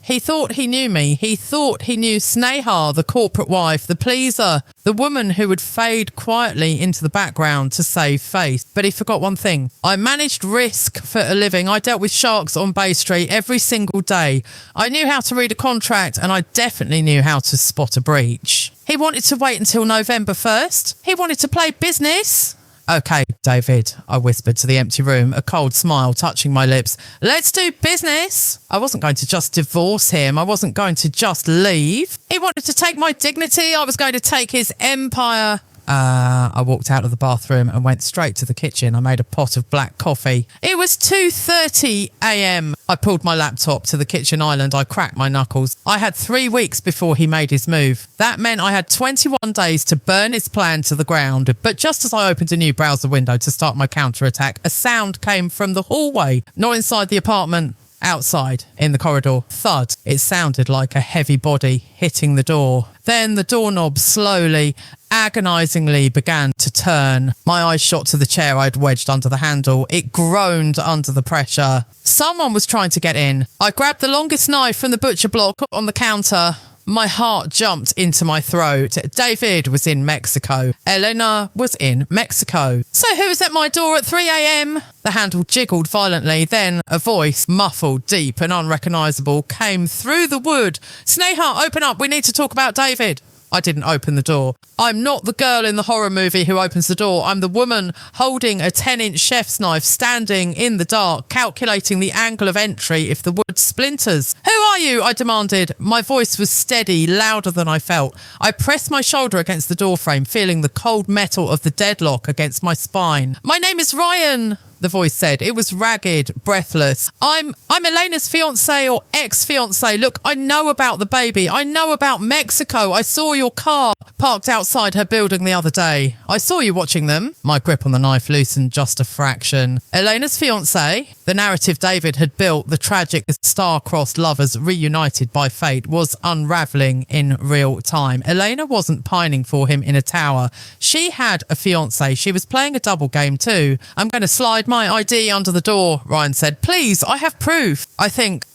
He thought he knew me. He thought he knew Sneha, the corporate wife, the pleaser, the woman who would fade quietly into the background to save face. But he forgot one thing. I managed risk for a living. I dealt with sharks on Bay Street every single day. I knew how to read a contract, and I definitely knew how to spot a breach. He wanted to wait until November 1st. He wanted to play business. Okay, David, I whispered to the empty room, a cold smile touching my lips. Let's do business. I wasn't going to just divorce him. I wasn't going to just leave. He wanted to take my dignity. I was going to take his empire. I walked out of the bathroom and went straight to the kitchen. I made a pot of black coffee. It was 2:30 a.m. I pulled my laptop to the kitchen island. I cracked my knuckles. I had 3 weeks before he made his move. That meant I had 21 days to burn his plan to the ground. But just as I opened a new browser window to start my counterattack, a sound came from the hallway, not inside the apartment. Outside, in the corridor. Thud. It sounded like a heavy body hitting the door. Then the doorknob slowly, agonisingly began to turn. My eyes shot to the chair I'd wedged under the handle. It groaned under the pressure. Someone was trying to get in. I grabbed the longest knife from the butcher block on the counter. My heart jumped into my throat. David was in Mexico. Elena was in Mexico. So who was at my door at 3 a.m? The handle jiggled violently. Then a voice, muffled, deep and unrecognisable, came through the wood. Sneha, open up. We need to talk about David. I didn't open the door. I'm not the girl in the horror movie who opens the door. I'm the woman holding a 10-inch chef's knife, standing in the dark, calculating the angle of entry if the wood splinters. Who are you? I demanded. My voice was steady, louder than I felt. I pressed my shoulder against the doorframe, feeling the cold metal of the deadlock against my spine. My name is Ryan, the voice said. It was ragged, breathless. I'm Elena's fiancé or ex-fiancé. Look, I know about the baby. I know about Mexico. I saw your car parked outside her building the other day. I saw you watching them. My grip on the knife loosened just a fraction. Elena's fiancé, the narrative David had built, the tragic star-crossed lovers reunited by fate, was unravelling in real time. Elena wasn't pining for him in a tower. She had a fiancé. She was playing a double game too. I'm going to slide my ID under the door, Ryan said. Please, I have proof. I think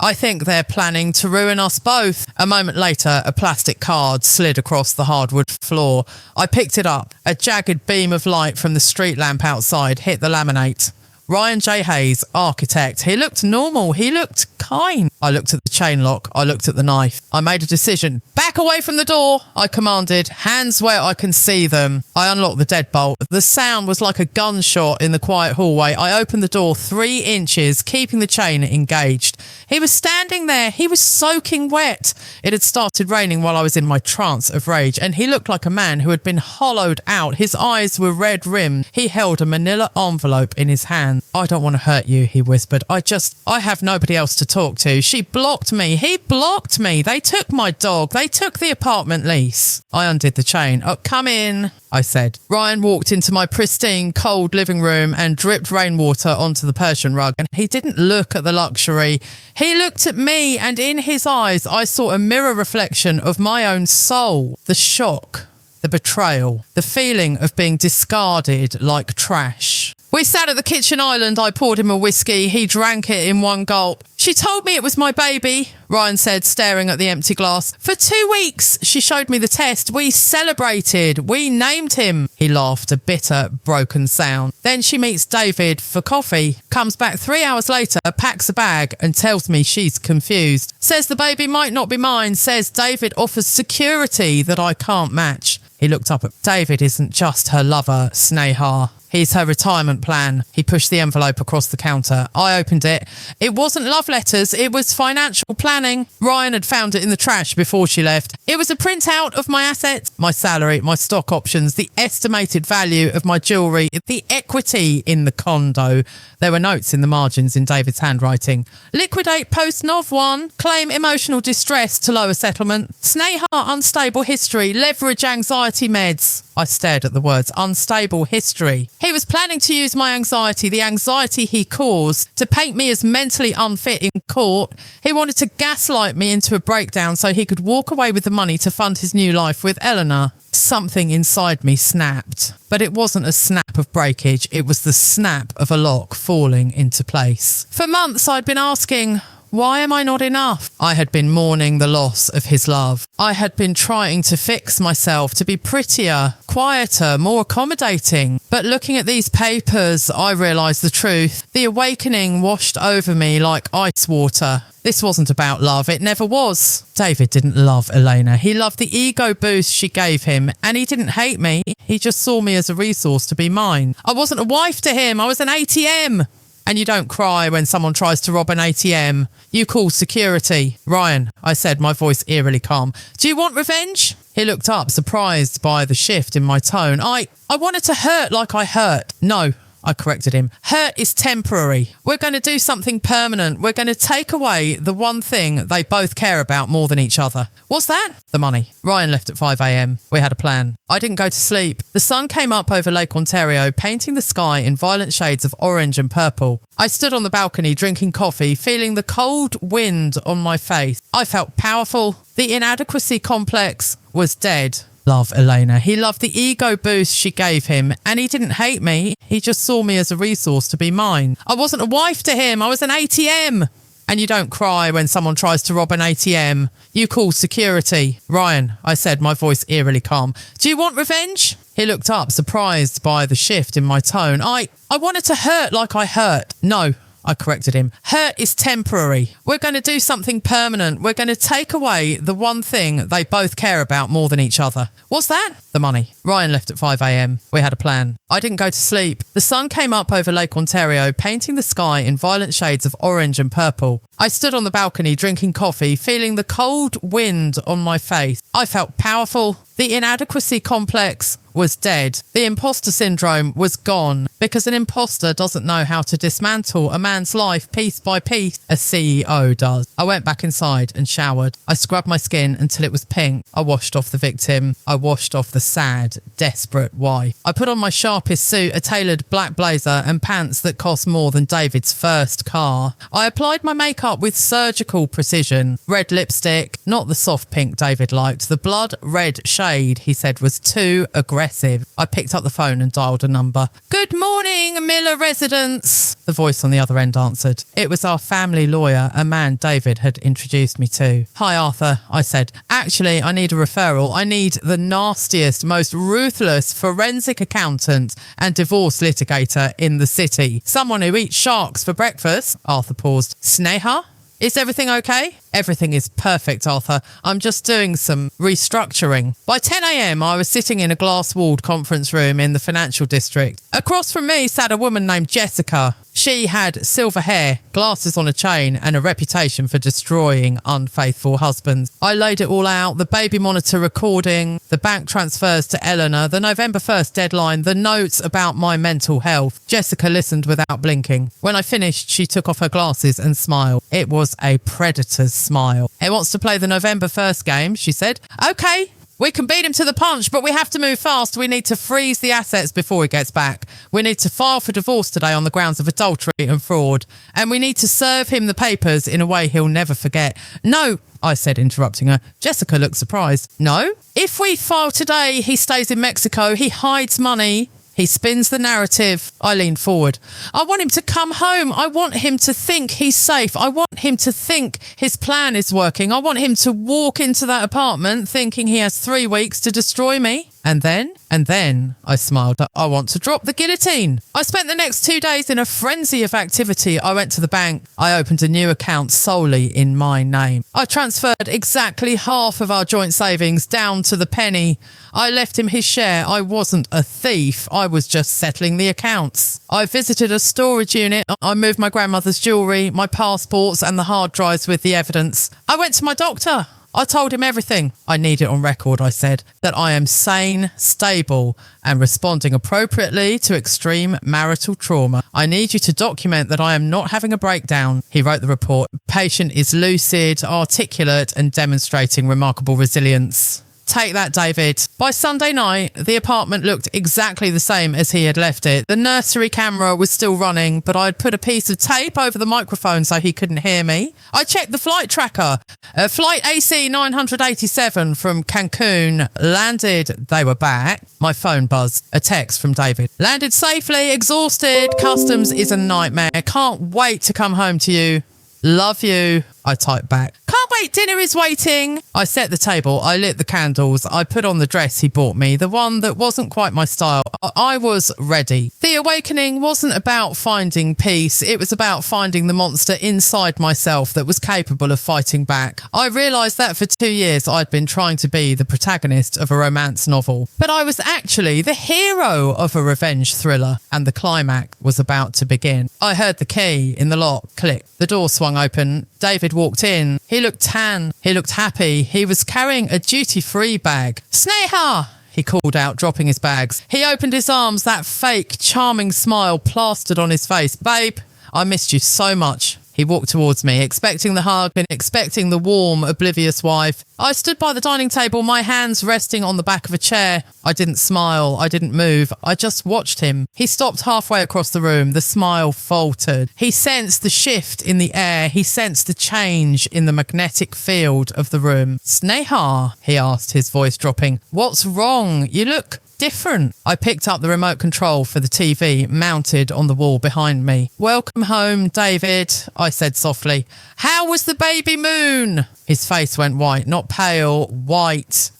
they're planning to ruin us both. A moment later, a plastic card slid across the hardwood floor. I picked it up. A jagged beam of light from the street lamp outside hit the laminate. Ryan J. Hayes, architect. He looked normal. He looked kind. I looked at the chain lock. I looked at the knife. I made a decision. Back away from the door, I commanded. Hands where I can see them. I unlocked the deadbolt. The sound was like a gunshot in the quiet hallway. I opened the door 3 inches, keeping the chain engaged. He was standing there. He was soaking wet. It had started raining while I was in my trance of rage, and he looked like a man who had been hollowed out. His eyes were red-rimmed. He held a manila envelope in his hand. I don't want to hurt you, he whispered. I have nobody else to talk to. She blocked me. He blocked me. They took my dog. They took the apartment lease. I undid the chain. Oh, come in, I said. Ryan walked into my pristine, cold living room and dripped rainwater onto the Persian rug. And he didn't look at the luxury. He looked at me, and in his eyes, I saw a mirror reflection of my own soul. The shock, the betrayal, the feeling of being discarded like trash. We sat at the kitchen island. I poured him a whiskey. He drank it in one gulp. She told me it was my baby, Ryan said, staring at the empty glass. For 2 weeks, she showed me the test. We celebrated. We named him. He laughed, a bitter, broken sound. Then she meets David for coffee, comes back 3 hours later, packs a bag and tells me she's confused. Says the baby might not be mine. Says David offers security that I can't match. He looked up at David isn't just her lover, Sneha. He's her retirement plan. He pushed the envelope across the counter. I opened it. It wasn't love letters. It was financial planning. Ryan had found it in the trash before she left. It was a printout of my assets, my salary, my stock options, the estimated value of my jewellery, the equity in the condo. There were notes in the margins in David's handwriting. Liquidate post-Nov 1. Claim emotional distress to lower settlement. Sneha unstable history. Leverage anxiety meds. I stared at the words unstable history. He was planning to use my anxiety, the anxiety he caused, to paint me as mentally unfit in court. He wanted to gaslight me into a breakdown so he could walk away with the money to fund his new life with Eleanor. Something inside me snapped. But it wasn't a snap of breakage. It was the snap of a lock falling into place. For months I'd been asking, why am I not enough? I had been mourning the loss of his love. I had been trying to fix myself to be prettier, quieter, more accommodating. But looking at these papers, I realised the truth. The awakening washed over me like ice water. This wasn't about love. It never was. David didn't love Elena. He loved the ego boost she gave him, and he didn't hate me. He just saw me as a resource to be mine. I wasn't a wife to him. I was an ATM. And you don't cry when someone tries to rob an ATM. You call security. Ryan, I said, my voice eerily calm. Do you want revenge? He looked up, surprised by the shift in my tone. I wanted to hurt like I hurt. No, I corrected him. Hurt is temporary. We're going to do something permanent. We're going to take away the one thing they both care about more than each other. What's that? The money. Ryan left at 5 a.m. We had a plan. I didn't go to sleep. The sun came up over Lake Ontario, painting the sky in violent shades of orange and purple. I stood on the balcony drinking coffee, feeling the cold wind on my face. I felt powerful. The inadequacy complex was dead. Love Elena. He loved the ego boost she gave him, and he didn't hate me. He just saw me as a resource to be mine. I wasn't a wife to him. I was an ATM. And you don't cry when someone tries to rob an ATM. You call security. Ryan, I said, my voice eerily calm. Do you want revenge? He looked up, surprised by the shift in my tone. I wanted to hurt like I hurt. No, I corrected him. Hurt is temporary. We're going to do something permanent. We're going to take away the one thing they both care about more than each other. What's that? The money. Ryan left at 5 a.m. We had a plan. I didn't go to sleep. The sun came up over Lake Ontario, painting the sky in violent shades of orange and purple. I stood on the balcony drinking coffee, feeling the cold wind on my face. I felt powerful. The inadequacy complex was dead. The imposter syndrome was gone, because an imposter doesn't know how to dismantle a man's life piece by piece. A CEO does. I went back inside and showered. I scrubbed my skin until it was pink. I washed off the victim. I washed off the sad, desperate wife. I put on my sharpest suit, a tailored black blazer and pants that cost more than David's first car. I applied my makeup with surgical precision. Red lipstick, not the soft pink David liked, the blood red shade shade, he said, was too aggressive. I picked up the phone and dialed a number. "Good morning, Miller residence," the voice on the other end answered. It was our family lawyer, a man David had introduced me to. "Hi, Arthur," I said. "Actually, I need a referral. I need the nastiest, most ruthless forensic accountant and divorce litigator in the city. Someone who eats sharks for breakfast." Arthur paused. "Sneha? Is everything okay?" "Everything is perfect, Arthur. I'm just doing some restructuring." By 10 a.m, I was sitting in a glass-walled conference room in the financial district. Across from me sat a woman named Jessica. She had silver hair, glasses on a chain, and a reputation for destroying unfaithful husbands. I laid it all out: the baby monitor recording, the bank transfers to Eleanor, the November 1st deadline, the notes about my mental health. Jessica listened without blinking. When I finished, she took off her glasses and smiled. It was a predator's smile. "He wants to play the November 1st game," she said. "Okay. We can beat him to the punch, but we have to move fast. We need to freeze the assets before he gets back. We need to file for divorce today on the grounds of adultery and fraud. And we need to serve him the papers in a way he'll never forget." "No," I said, interrupting her. Jessica looked surprised. "No? If we file today, he stays in Mexico. He hides money. He spins the narrative." I leaned forward. "I want him to come home. I want him to think he's safe. I want him to think his plan is working. I want him to walk into that apartment thinking he has 3 weeks to destroy me. And then, I smiled, I want to drop the guillotine." I spent the next 2 days in a frenzy of activity. I went to the bank. I opened a new account solely in my name. I transferred exactly half of our joint savings down to the penny. I left him his share. I wasn't a thief. I was just settling the accounts. I visited a storage unit. I moved my grandmother's jewellery, my passports and the hard drives with the evidence. I went to my doctor. I told him everything. "I need it on record," I said, "that I am sane, stable and responding appropriately to extreme marital trauma. I need you to document that I am not having a breakdown." He wrote the report. "Patient is lucid, articulate and demonstrating remarkable resilience." Take that, David. By Sunday night, the apartment looked exactly the same as he had left it. The nursery camera was still running, but I'd put a piece of tape over the microphone so he couldn't hear me. I checked the flight tracker. Flight AC 987 from Cancun landed. They were back. My phone buzzed. A text from David. "Landed safely, exhausted. Customs is a nightmare. Can't wait to come home to you. Love you." I typed back. "Can't wait, dinner is waiting." I set the table. I lit the candles. I put on the dress he bought me, the one that wasn't quite my style. I was ready. The awakening wasn't about finding peace. It was about finding the monster inside myself that was capable of fighting back. I realised that for 2 years I'd been trying to be the protagonist of a romance novel, but I was actually the hero of a revenge thriller, and the climax was about to begin. I heard the key in the lock click. The door swung open. David walked in. He looked tan. He looked happy. He was carrying a duty-free bag. "Sneha!" he called out, dropping his bags. He opened his arms, that fake, charming smile plastered on his face. "Babe, I missed you so much." He walked towards me, expecting the hug and expecting the warm, oblivious wife. I stood by the dining table, my hands resting on the back of a chair. I didn't smile. I didn't move. I just watched him. He stopped halfway across the room. The smile faltered. He sensed the shift in the air. He sensed the change in the magnetic field of the room. "Sneha," he asked, his voice dropping. "What's wrong? You look different." I picked up the remote control for the TV mounted on the wall behind me. "Welcome home, David," I said softly. "How was the baby moon?" His face went white, not pale, white.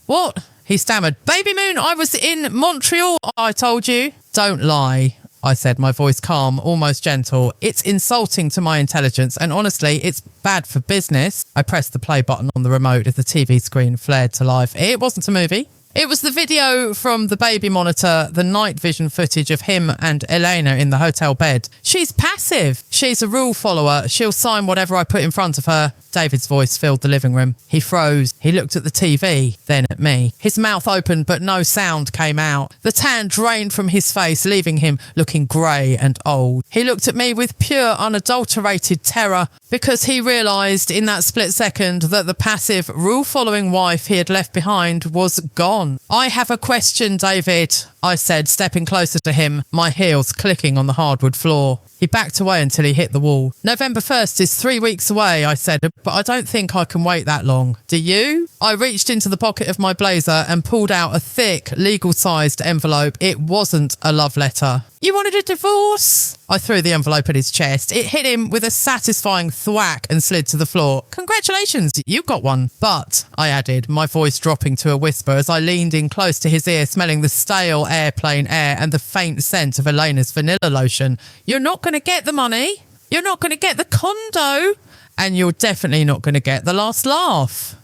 What? He stammered. "Baby moon, I was in Montreal, I told you." "Don't lie," I said, my voice calm, almost gentle. "It's insulting to my intelligence, and honestly, it's bad for business." I pressed the play button on the remote as the TV screen flared to life. It wasn't a movie. It was the video from the baby monitor, the night vision footage of him and Elena in the hotel bed. "She's passive. She's a rule follower. She'll sign whatever I put in front of her." David's voice filled the living room. He froze. He looked at the TV, then at me. His mouth opened, but no sound came out. The tan drained from his face, leaving him looking grey and old. He looked at me with pure, unadulterated terror, because he realised in that split second that the passive, rule-following wife he had left behind was gone. on. I have a question, David, I said, stepping closer to him, my heels clicking on the hardwood floor. He backed away until he hit the wall. November 1st is 3 weeks away, I said, but I don't think I can wait that long. Do you? I reached into the pocket of my blazer and pulled out a thick, legal-sized envelope. It wasn't a love letter. You wanted a divorce? I threw the envelope at his chest. It hit him with a satisfying thwack and slid to the floor. Congratulations, you got one. But, I added, my voice dropping to a whisper as I leaned in close to his ear, smelling the stale airplane air and the faint scent of Elena's vanilla lotion. You're not going to get the money. You're not going to get the condo. And you're definitely not going to get the last laugh.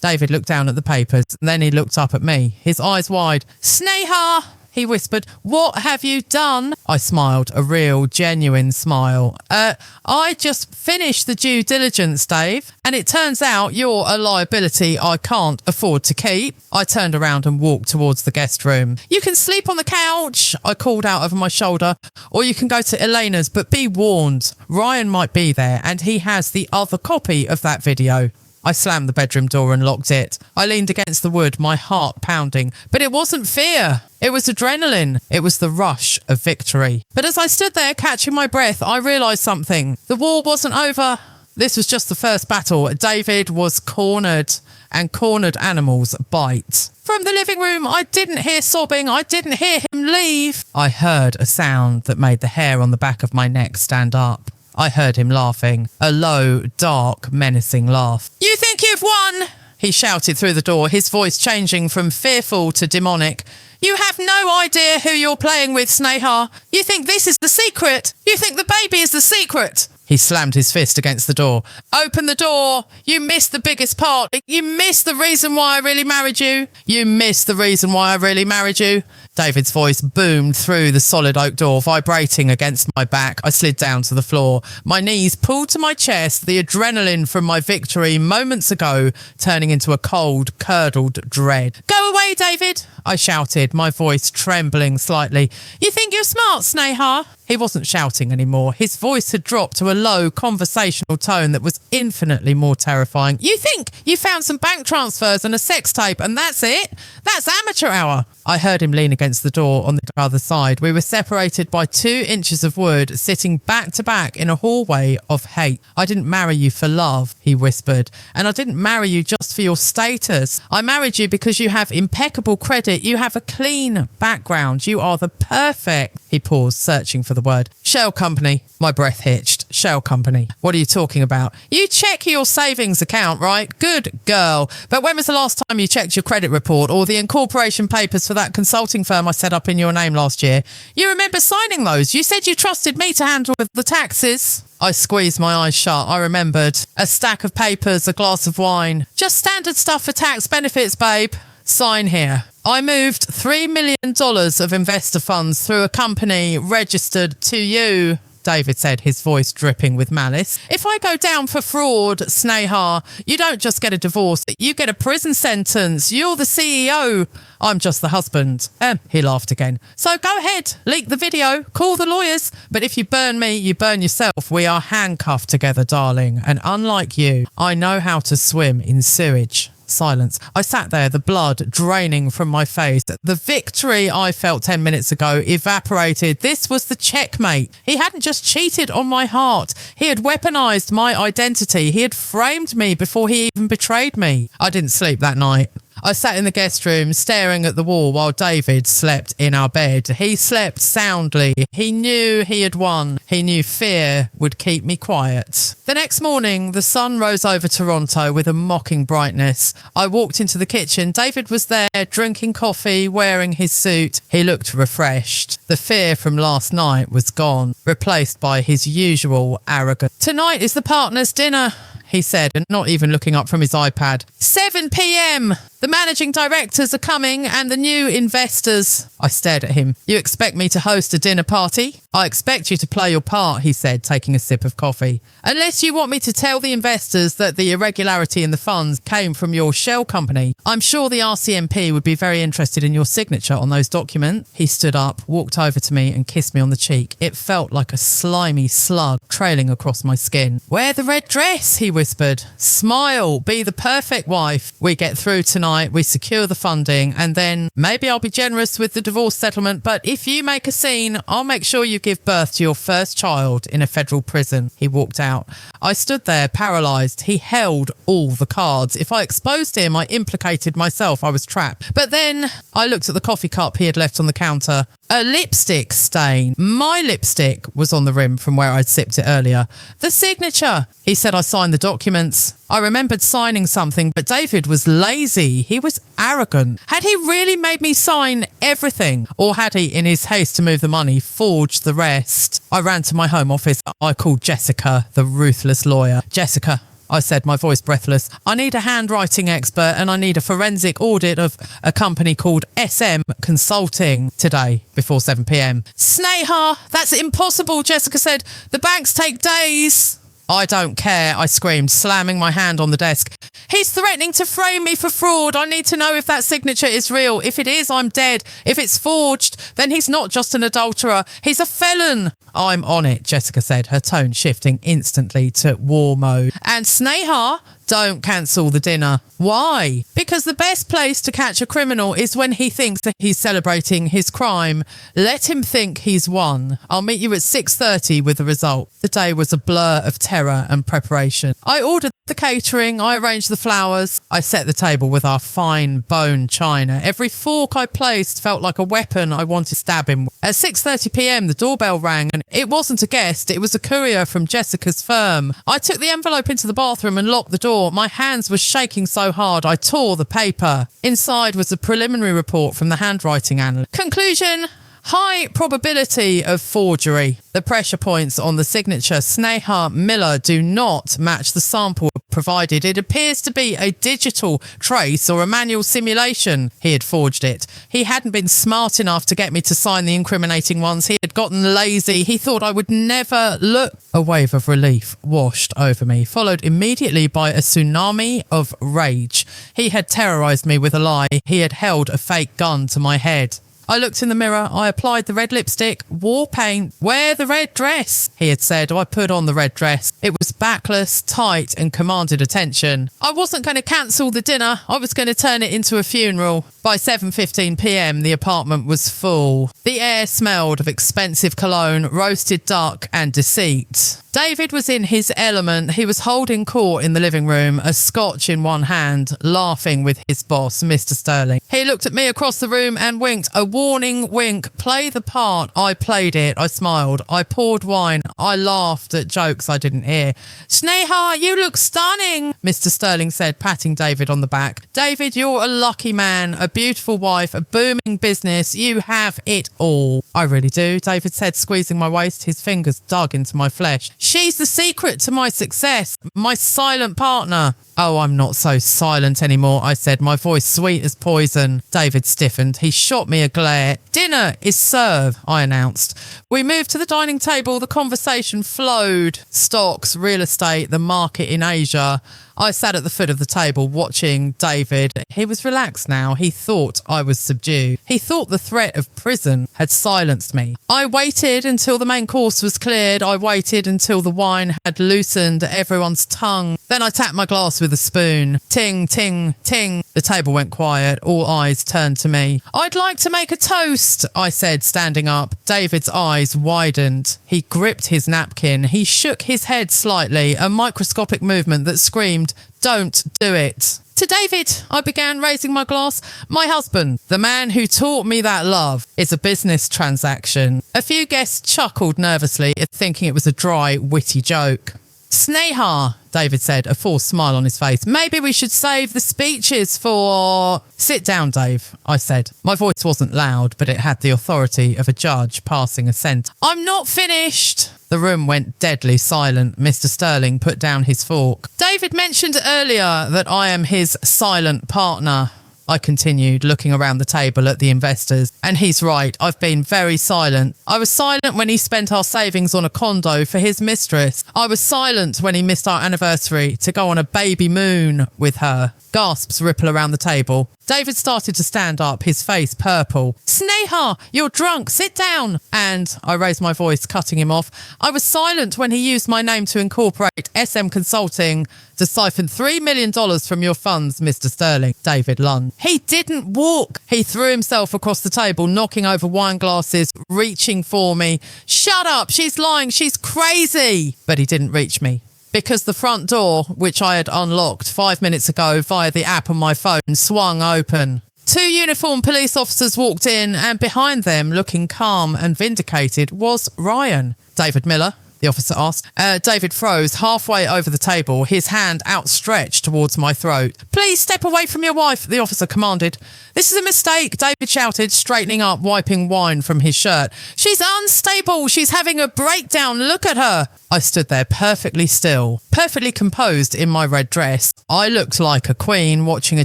David looked down at the papers, and then he looked up at me, his eyes wide. Sneha! He whispered, what have you done? I smiled, a real, genuine smile. I just finished the due diligence, Dave, and it turns out you're a liability I can't afford to keep. I turned around and walked towards the guest room. You can sleep on the couch, I called out over my shoulder, or you can go to Elena's, but be warned, Ryan might be there, and he has the other copy of that video. I slammed the bedroom door and locked it. I leaned against the wood, my heart pounding. But it wasn't fear. It was adrenaline. It was the rush of victory. But as I stood there catching my breath, I realised something. The war wasn't over. This was just the first battle. David was cornered, and cornered animals bite. From the living room, I didn't hear sobbing. I didn't hear him leave. I heard a sound that made the hair on the back of my neck stand up. I heard him laughing, a low, dark, menacing laugh. You think you've won? He shouted through the door, his voice changing from fearful to demonic. You have no idea who you're playing with, Sneha. You think this is the secret. You think the baby is the secret. He slammed his fist against the door. Open the door. You missed the biggest part. You missed the reason why I really married you. You missed the reason why I really married you. David's voice boomed through the solid oak door, vibrating against my back. I slid down to the floor. My knees pulled to my chest, the adrenaline from my victory moments ago turning into a cold, curdled dread. Go away, David, I shouted, my voice trembling slightly. You think you're smart, Sneha? He wasn't shouting anymore. His voice had dropped to a low, conversational tone that was infinitely more terrifying. You think you found some bank transfers and a sex tape and that's it? That's amateur hour. I heard him lean against the door on the other side. We were separated by 2 inches of wood, sitting back to back in a hallway of hate. I didn't marry you for love, he whispered, and I didn't marry you just for your status. I married you because you have impeccable credit. You have a clean background. You are the perfect... He paused, searching for the word. Shell company. My breath hitched. Shell company. What are you talking about? You check your savings account, right? Good girl. But when was the last time you checked your credit report or the incorporation papers for that consulting firm I set up in your name last year? You remember signing those? You said you trusted me to handle the taxes. I squeezed my eyes shut. I remembered. A stack of papers, a glass of wine. Just standard stuff for tax benefits, babe. Sign here. I moved $3 million of investor funds through a company registered to you, David said, his voice dripping with malice. If I go down for fraud, Sneha, you don't just get a divorce, you get a prison sentence. You're the CEO. I'm just the husband. He laughed again. So go ahead, leak the video, call the lawyers. But if you burn me, you burn yourself. We are handcuffed together, darling. And unlike you, I know how to swim in sewage. Silence. I sat there, the blood draining from my face. The victory I felt 10 minutes ago evaporated. This was the checkmate. He hadn't just cheated on my heart. He had weaponized my identity. He had framed me before he even betrayed me. I didn't sleep that night. I sat in the guest room staring at the wall while David slept in our bed. He slept soundly. He knew he had won. He knew fear would keep me quiet. The next morning, the sun rose over Toronto with a mocking brightness. I walked into the kitchen. David was there, drinking coffee, wearing his suit. He looked refreshed. The fear from last night was gone, replaced by his usual arrogance. Tonight is the partners' dinner, he said, and not even looking up from his iPad. 7 p.m. The managing directors are coming and the new investors. I stared at him. You expect me to host a dinner party? I expect you to play your part, he said, taking a sip of coffee. Unless you want me to tell the investors that the irregularity in the funds came from your shell company. I'm sure the RCMP would be very interested in your signature on those documents. He stood up, walked over to me and kissed me on the cheek. It felt like a slimy slug trailing across my skin. Wear the red dress, he whispered. Smile, be the perfect wife. We get through tonight. night, we secure the funding, and then maybe I'll be generous with the divorce settlement, but if you make a scene, I'll make sure you give birth to your first child in a federal prison. He walked out. I stood there, paralysed. He held all the cards. If I exposed him, I implicated myself. I was trapped. But then I looked at the coffee cup he had left on the counter. A lipstick stain. My lipstick was on the rim from where I'd sipped it earlier. The signature. He said I signed the documents. I remembered signing something, but David was lazy. He was arrogant. Had he really made me sign everything? Or had he, in his haste to move the money, forged the rest? I ran to my home office. I called Jessica, the ruthless lawyer. Jessica, I said, my voice breathless, I need a handwriting expert and I need a forensic audit of a company called SM Consulting today before 7 p.m. Sneha, that's impossible, Jessica said. The banks take days. I don't care, I screamed, slamming my hand on the desk. He's threatening to frame me for fraud. I need to know if that signature is real. If it is, I'm dead. If it's forged, then he's not just an adulterer. He's a felon. I'm on it, Jessica said, her tone shifting instantly to war mode. And Sneha, don't cancel the dinner. Why? Because the best place to catch a criminal is when he thinks that he's celebrating his crime. Let him think he's won. I'll meet you at 6:30 with the result. The day was a blur of terror and preparation. I ordered the catering, I arranged the flowers, I set the table with our fine bone china. Every fork I placed felt like a weapon I wanted to stab him. At 6:30 p.m, the doorbell rang and it wasn't a guest, it was a courier from Jessica's firm. I took the envelope into the bathroom and locked the door. My hands were shaking so hard I tore the paper. Inside was a preliminary report from the handwriting analyst. Conclusion: high probability of forgery. The pressure points on the signature Sneha Miller do not match the sample provided. It appears to be a digital trace or a manual simulation. He had forged it. He hadn't been smart enough to get me to sign the incriminating ones. He had gotten lazy. He thought I would never look. A wave of relief washed over me, followed immediately by a tsunami of rage. He had terrorised me with a lie. He had held a fake gun to my head. I looked in the mirror, I applied the red lipstick, war paint, wear the red dress, he had said. I put on the red dress. It was backless, tight and commanded attention. I wasn't going to cancel the dinner, I was going to turn it into a funeral. By 7:15 p.m, the apartment was full. The air smelled of expensive cologne, roasted duck and deceit. David was in his element. He was holding court in the living room, a scotch in one hand, laughing with his boss, Mr. Sterling. He looked at me across the room and winked. A warning wink. Play the part. I played it. I smiled. I poured wine. I laughed at jokes I didn't hear. Sneha, you look stunning, Mr. Sterling said, patting David on the back. David, you're a lucky man, a beautiful wife, a booming business. You have it all. I really do, David said, squeezing my waist. His fingers dug into my flesh. She's the secret to my success, my silent partner. Oh, I'm not so silent anymore, I said, my voice sweet as poison. David stiffened. He shot me a glare. Dinner is served, I announced. We moved to the dining table. The conversation flowed. Stocks, real estate, the market in Asia. I sat at the foot of the table watching David. He was relaxed now. He thought I was subdued. He thought the threat of prison had silenced me. I waited until the main course was cleared. I waited until the wine had loosened everyone's tongue. Then I tapped my glass with a spoon. Ting, ting, ting. The table went quiet. All eyes turned to me. I'd like to make a toast, I said, standing up. David's eyes widened. He gripped his napkin. He shook his head slightly, a microscopic movement that screamed, "Don't do it." To David, I began, raising my glass. My husband, the man who taught me that love, is a business transaction. A few guests chuckled nervously, thinking it was a dry, witty joke. Sneha, David said, a forced smile on his face. Maybe we should save the speeches for... Sit down, Dave, I said. My voice wasn't loud, but it had the authority of a judge passing a sentence. I'm not finished. The room went deadly silent. Mr. Sterling put down his fork. David mentioned earlier that I am his silent partner, I continued, looking around the table at the investors. And he's right, I've been very silent. I was silent when he spent our savings on a condo for his mistress. I was silent when he missed our anniversary to go on a baby moon with her. Gasps ripple around the table. David started to stand up, his face purple. Sneha, you're drunk, sit down. And I raised my voice, cutting him off. I was silent when he used my name to incorporate SM Consulting to siphon $3 million from your funds, Mr. Sterling. David lunged. He didn't walk. He threw himself across the table, knocking over wine glasses, reaching for me. Shut up, she's lying, she's crazy. But he didn't reach me, because the front door, which I had unlocked 5 minutes ago via the app on my phone, swung open. 2 uniformed police officers walked in, and behind them, looking calm and vindicated, was Ryan. David Miller, the officer asked. David froze halfway over the table, his hand outstretched towards my throat. Please step away from your wife, the officer commanded. This is a mistake, David shouted, straightening up, wiping wine from his shirt. She's unstable. She's having a breakdown. Look at her. I stood there perfectly still, perfectly composed in my red dress. I looked like a queen watching a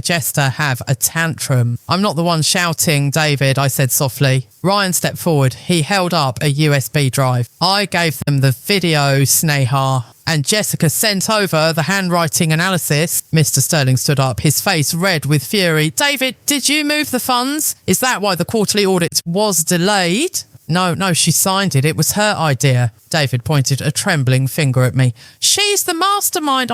jester have a tantrum. I'm not the one shouting, David, I said softly. Ryan stepped forward. He held up a USB drive. I gave them the video, Sneha, and Jessica sent over the handwriting analysis. Mr. Sterling stood up, his face red with fury. David, did you move the funds? Is that why the quarterly audit was delayed? No, she signed it. It was her idea. David pointed a trembling finger at me. She's the mastermind.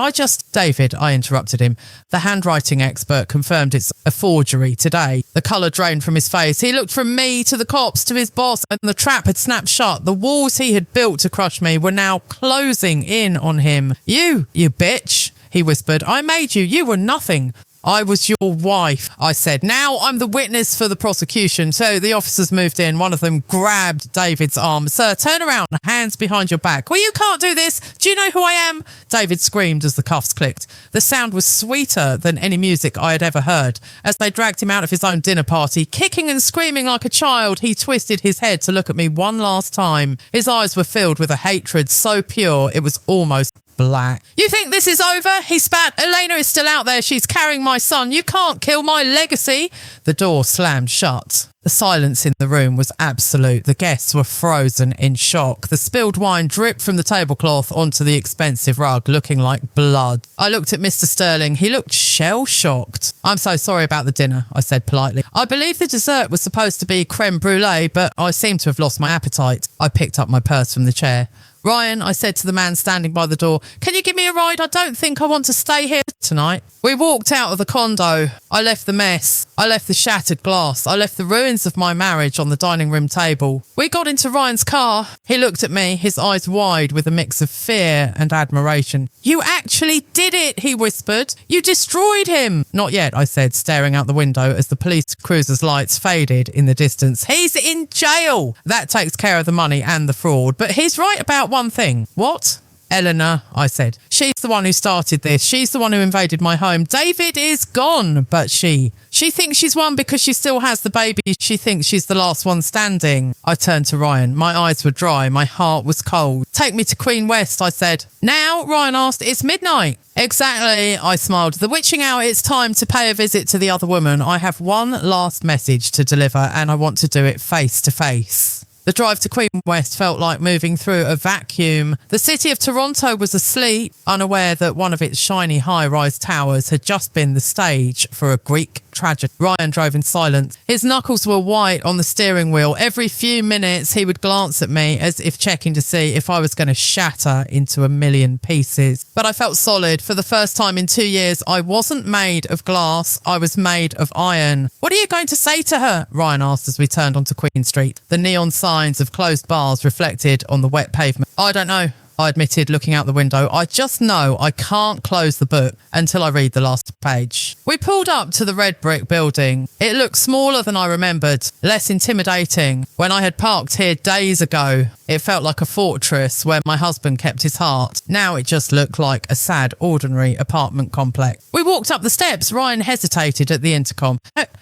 David, I interrupted him. The handwriting expert confirmed it's a forgery today. The colour drained from his face. He looked from me to the cops to his boss, and the trap had snapped shut. The walls he had built to crush me were now closing in on him. You bitch, he whispered. I made you. You were nothing. I was your wife, I said. Now I'm the witness for the prosecution. So the officers moved in. One of them grabbed David's arm. Sir, turn around, hands behind your back. Well, you can't do this. Do you know who I am? David screamed as the cuffs clicked. The sound was sweeter than any music I had ever heard. As they dragged him out of his own dinner party, kicking and screaming like a child, he twisted his head to look at me one last time. His eyes were filled with a hatred so pure it was almost black. You think this is over? He spat. Elena is still out there. She's carrying my son. You can't kill my legacy. The door slammed shut. The silence in the room was absolute. The guests were frozen in shock. The spilled wine dripped from the tablecloth onto the expensive rug, looking like blood. I looked at Mr. Sterling. He looked shell-shocked. I'm so sorry about the dinner, I said politely. I believe the dessert was supposed to be creme brulee, but I seem to have lost my appetite. I picked up my purse from the chair. Ryan, I said to the man standing by the door, can you give me a ride? I don't think I want to stay here tonight. We walked out of the condo. I left the mess. I left the shattered glass. I left the ruins of my marriage on the dining room table. We got into Ryan's car. He looked at me, his eyes wide with a mix of fear and admiration. You actually did it, he whispered. You destroyed him. Not yet, I said, staring out the window as the police cruiser's lights faded in the distance. He's in jail. That takes care of the money and the fraud. But he's right about one thing. What? Eleanor, I said. She's the one who started this. She's the one who invaded my home. David is gone, but she thinks she's won because she still has the baby. She thinks she's the last one standing. I turned to Ryan. My eyes were dry. My heart was cold. Take me to Queen West, I said. Now, Ryan asked. It's midnight. Exactly, I smiled. The witching hour, it's time to pay a visit to the other woman. I have one last message to deliver, and I want to do it face to face. The drive to Queen West felt like moving through a vacuum. The city of Toronto was asleep, unaware that one of its shiny high-rise towers had just been the stage for a Greek tragedy. Ryan drove in silence. His knuckles were white on the steering wheel. Every few minutes he would glance at me as if checking to see if I was going to shatter into a million pieces. But I felt solid. For the first time in 2 years, I wasn't made of glass. I was made of iron. What are you going to say to her? Ryan asked as we turned onto Queen Street. The neon signs of closed bars reflected on the wet pavement. I don't know, I admitted, looking out the window. I just know I can't close the book until I read the last page. We pulled up to the red brick building. It looked smaller than I remembered, less intimidating. When I had parked here days ago, it felt like a fortress where my husband kept his heart. Now it just looked like a sad, ordinary apartment complex. We walked up the steps. Ryan hesitated at the intercom.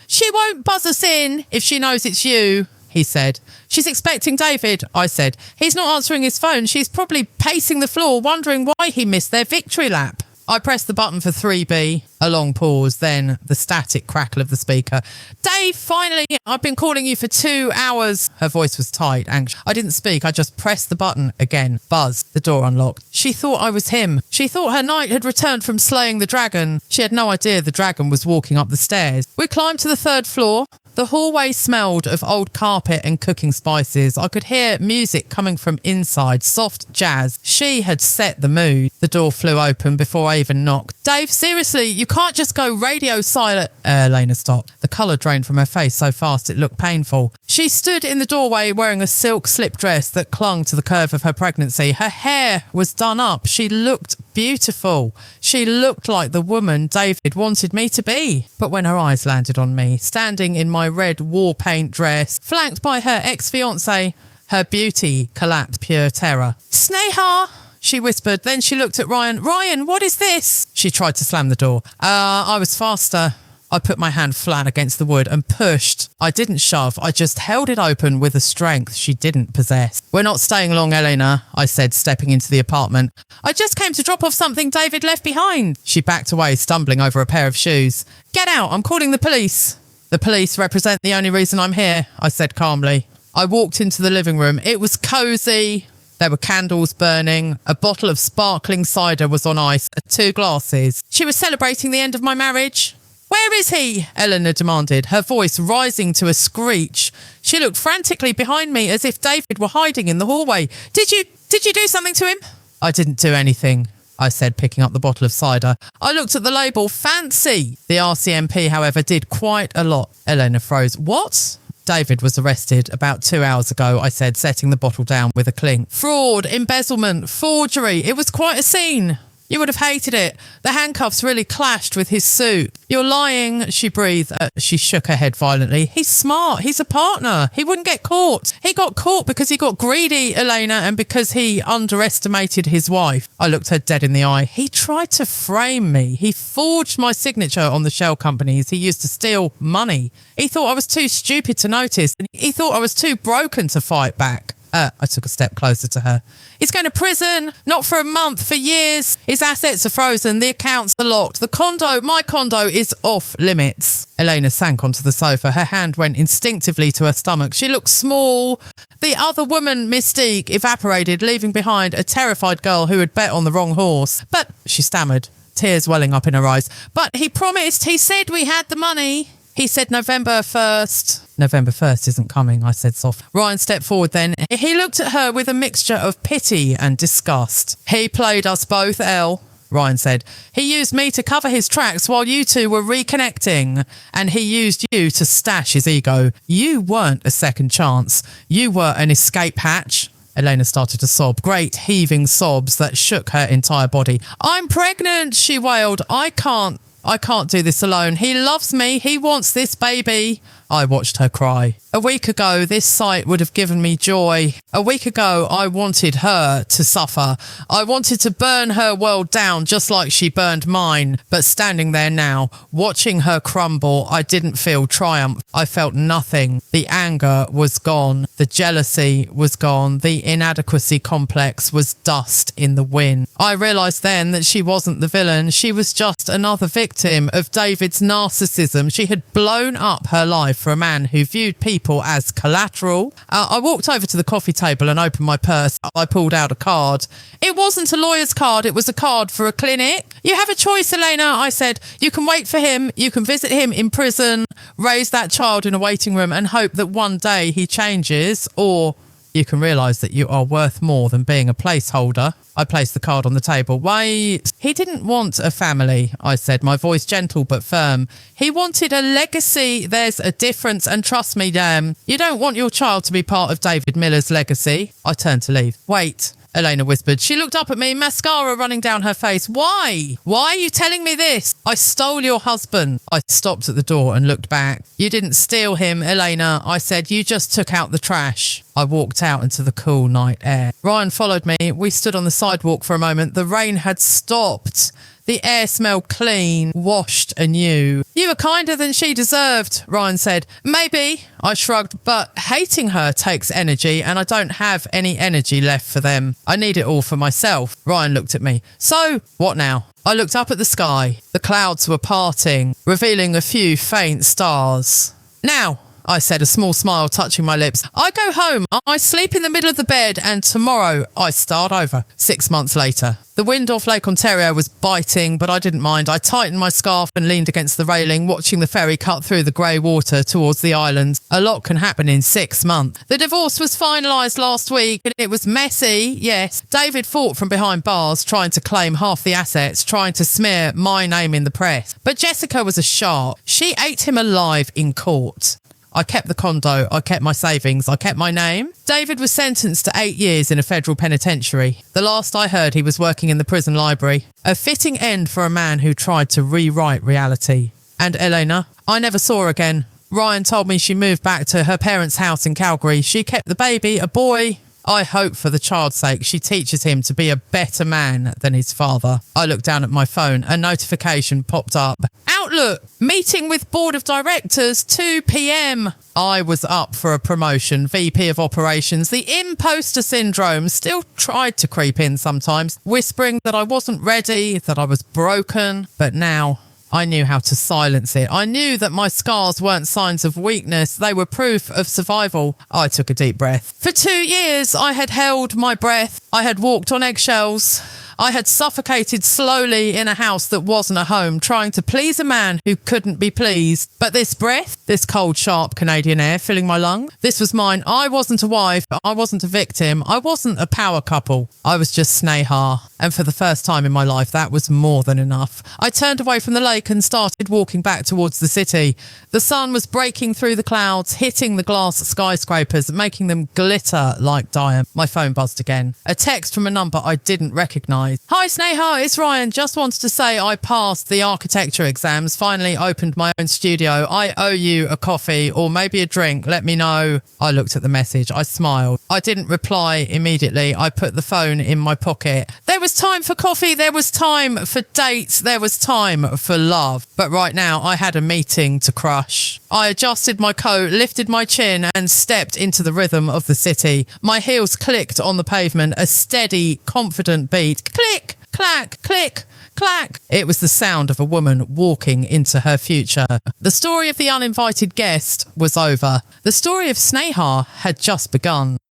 She won't buzz us in if she knows it's you, he said. She's expecting David, I said. He's not answering his phone. She's probably pacing the floor, wondering why he missed their victory lap. I pressed the button for 3B. A long pause, then the static crackle of the speaker. Dave, finally, I've been calling you for 2 hours. Her voice was tight, anxious. I didn't speak. I just pressed the button again. Buzz. The door unlocked. She thought I was him. She thought her knight had returned from slaying the dragon. She had no idea the dragon was walking up the stairs. We climbed to the 3rd floor. The hallway smelled of old carpet and cooking spices. I could hear music coming from inside, soft jazz. She had set the mood. The door flew open before I even knocked. Dave, seriously, you can't just go radio silent. Elena stopped. The colour drained from her face so fast it looked painful. She stood in the doorway wearing a silk slip dress that clung to the curve of her pregnancy. Her hair was done up. She looked beautiful. She looked like the woman David wanted me to be. But when her eyes landed on me, standing in my red war paint dress, flanked by her ex-fiancé, her beauty collapsed pure terror. Sneha, she whispered. Then she looked at Ryan. Ryan, what is this? She tried to slam the door. I was faster. I put my hand flat against the wood and pushed. I didn't shove. I just held it open with a strength she didn't possess. We're not staying long, Elena, I said, stepping into the apartment. I just came to drop off something David left behind. She backed away, stumbling over a pair of shoes. Get out, I'm calling the police. The police represent the only reason I'm here, I said calmly. I walked into the living room. It was cosy. There were candles burning. A bottle of sparkling cider was on ice. 2 glasses. She was celebrating the end of my marriage. Where is he? Eleanor demanded, her voice rising to a screech. She looked frantically behind me as if David were hiding in the hallway. Did you do something to him? I didn't do anything, I said, picking up the bottle of cider. I looked at the label. Fancy. The RCMP, however, did quite a lot. Eleanor froze. What? David was arrested about 2 hours ago, I said, setting the bottle down with a clink. Fraud, embezzlement, forgery. It was quite a scene. You would have hated it. The handcuffs really clashed with his suit. You're lying, she breathed. She shook her head violently. He's smart. He's a partner. He wouldn't get caught. He got caught because he got greedy, Elena, and because he underestimated his wife. I looked her dead in the eye. He tried to frame me. He forged my signature on the shell companies he used to steal money. He thought I was too stupid to notice, and he thought I was too broken to fight back. I took a step closer to her. He's going to prison, not for a month, for years. His assets are frozen, the accounts are locked. My condo is off limits. Elena sank onto the sofa. Her hand went instinctively to her stomach. She looked small. The other woman, Mystique, evaporated, leaving behind a terrified girl who had bet on the wrong horse. But, she stammered, tears welling up in her eyes. But he promised, he said we had the money. He said November 1st. November 1st isn't coming, I said soft. Ryan stepped forward then. He looked at her with a mixture of pity and disgust. He played us both, Elle, Ryan said. He used me to cover his tracks while you two were reconnecting. And he used you to stash his ego. You weren't a second chance. You were an escape hatch. Elena started to sob, great heaving sobs that shook her entire body. I'm pregnant, she wailed. I can't do this alone. He loves me. He wants this baby. I watched her cry. A week ago, this sight would have given me joy. A week ago, I wanted her to suffer. I wanted to burn her world down just like she burned mine. But standing there now, watching her crumble, I didn't feel triumph. I felt nothing. The anger was gone. The jealousy was gone. The inadequacy complex was dust in the wind. I realised then that she wasn't the villain. She was just another victim of David's narcissism. She had blown up her life for a man who viewed people as collateral. I walked over to the coffee table and opened my purse. I pulled out a card. It wasn't a lawyer's card. It was a card for a clinic. You have a choice, Elena, I said. You can wait for him. You can visit him in prison, raise that child in a waiting room and hope that one day he changes, or you can realise that you are worth more than being a placeholder. I placed the card on the table. Wait, he didn't want a family, I said, my voice gentle but firm. He wanted a legacy. There's a difference, and trust me, damn, you don't want your child to be part of David Miller's legacy. I turned to leave. Wait, Elena whispered. She looked up at me, mascara running down her face. Why? Why are you telling me this? I stole your husband. I stopped at the door and looked back. You didn't steal him, Elena, I said. You just took out the trash. I walked out into the cool night air. Ryan followed me. We stood on the sidewalk for a moment. The rain had stopped. The air smelled clean, washed anew. You were kinder than she deserved, Ryan said. Maybe, I shrugged, but hating her takes energy and I don't have any energy left for them. I need it all for myself. Ryan looked at me. So, what now? I looked up at the sky. The clouds were parting, revealing a few faint stars. Now, I said, a small smile touching my lips. I go home, I sleep in the middle of the bed, and tomorrow I start over. 6 months later. The wind off Lake Ontario was biting, but I didn't mind. I tightened my scarf and leaned against the railing, watching the ferry cut through the grey water towards the islands. A lot can happen in 6 months. The divorce was finalised last week, and it was messy, yes. David fought from behind bars, trying to claim half the assets, trying to smear my name in the press. But Jessica was a shark. She ate him alive in court. I kept the condo, I kept my savings, I kept my name. David was sentenced to 8 years in a federal penitentiary. The last I heard, he was working in the prison library. A fitting end for a man who tried to rewrite reality. And Elena, I never saw her again. Ryan told me she moved back to her parents' house in Calgary. She kept the baby, a boy. I hope for the child's sake she teaches him to be a better man than his father. I looked down at my phone. A notification popped up. Outlook, meeting with board of directors, 2 p.m. I was up for a promotion, VP of operations. The imposter syndrome still tried to creep in sometimes, whispering that I wasn't ready, that I was broken. But now I knew how to silence it. I knew that my scars weren't signs of weakness. They were proof of survival. I took a deep breath. For 2 years, I had held my breath. I had walked on eggshells. I had suffocated slowly in a house that wasn't a home, trying to please a man who couldn't be pleased. But this breath, this cold, sharp Canadian air filling my lung, this was mine. I wasn't a wife. I wasn't a victim. I wasn't a power couple. I was just Sneha. And for the first time in my life, that was more than enough. I turned away from the lake and started walking back towards the city. The sun was breaking through the clouds, hitting the glass skyscrapers, making them glitter like diamond. My phone buzzed again. A text from a number I didn't recognise. Hi Sneha, it's Ryan. Just wanted to say I passed the architecture exams, finally opened my own studio. I owe you a coffee or maybe a drink. Let me know. I looked at the message. I smiled. I didn't reply immediately. I put the phone in my pocket. There was time for coffee. There was time for dates. There was time for love. But right now I had a meeting to crush. I adjusted my coat, lifted my chin and stepped into the rhythm of the city. My heels clicked on the pavement, a steady, confident beat. Click, clack, click, clack. It was the sound of a woman walking into her future. The story of the uninvited guest was over. The story of Sneha had just begun.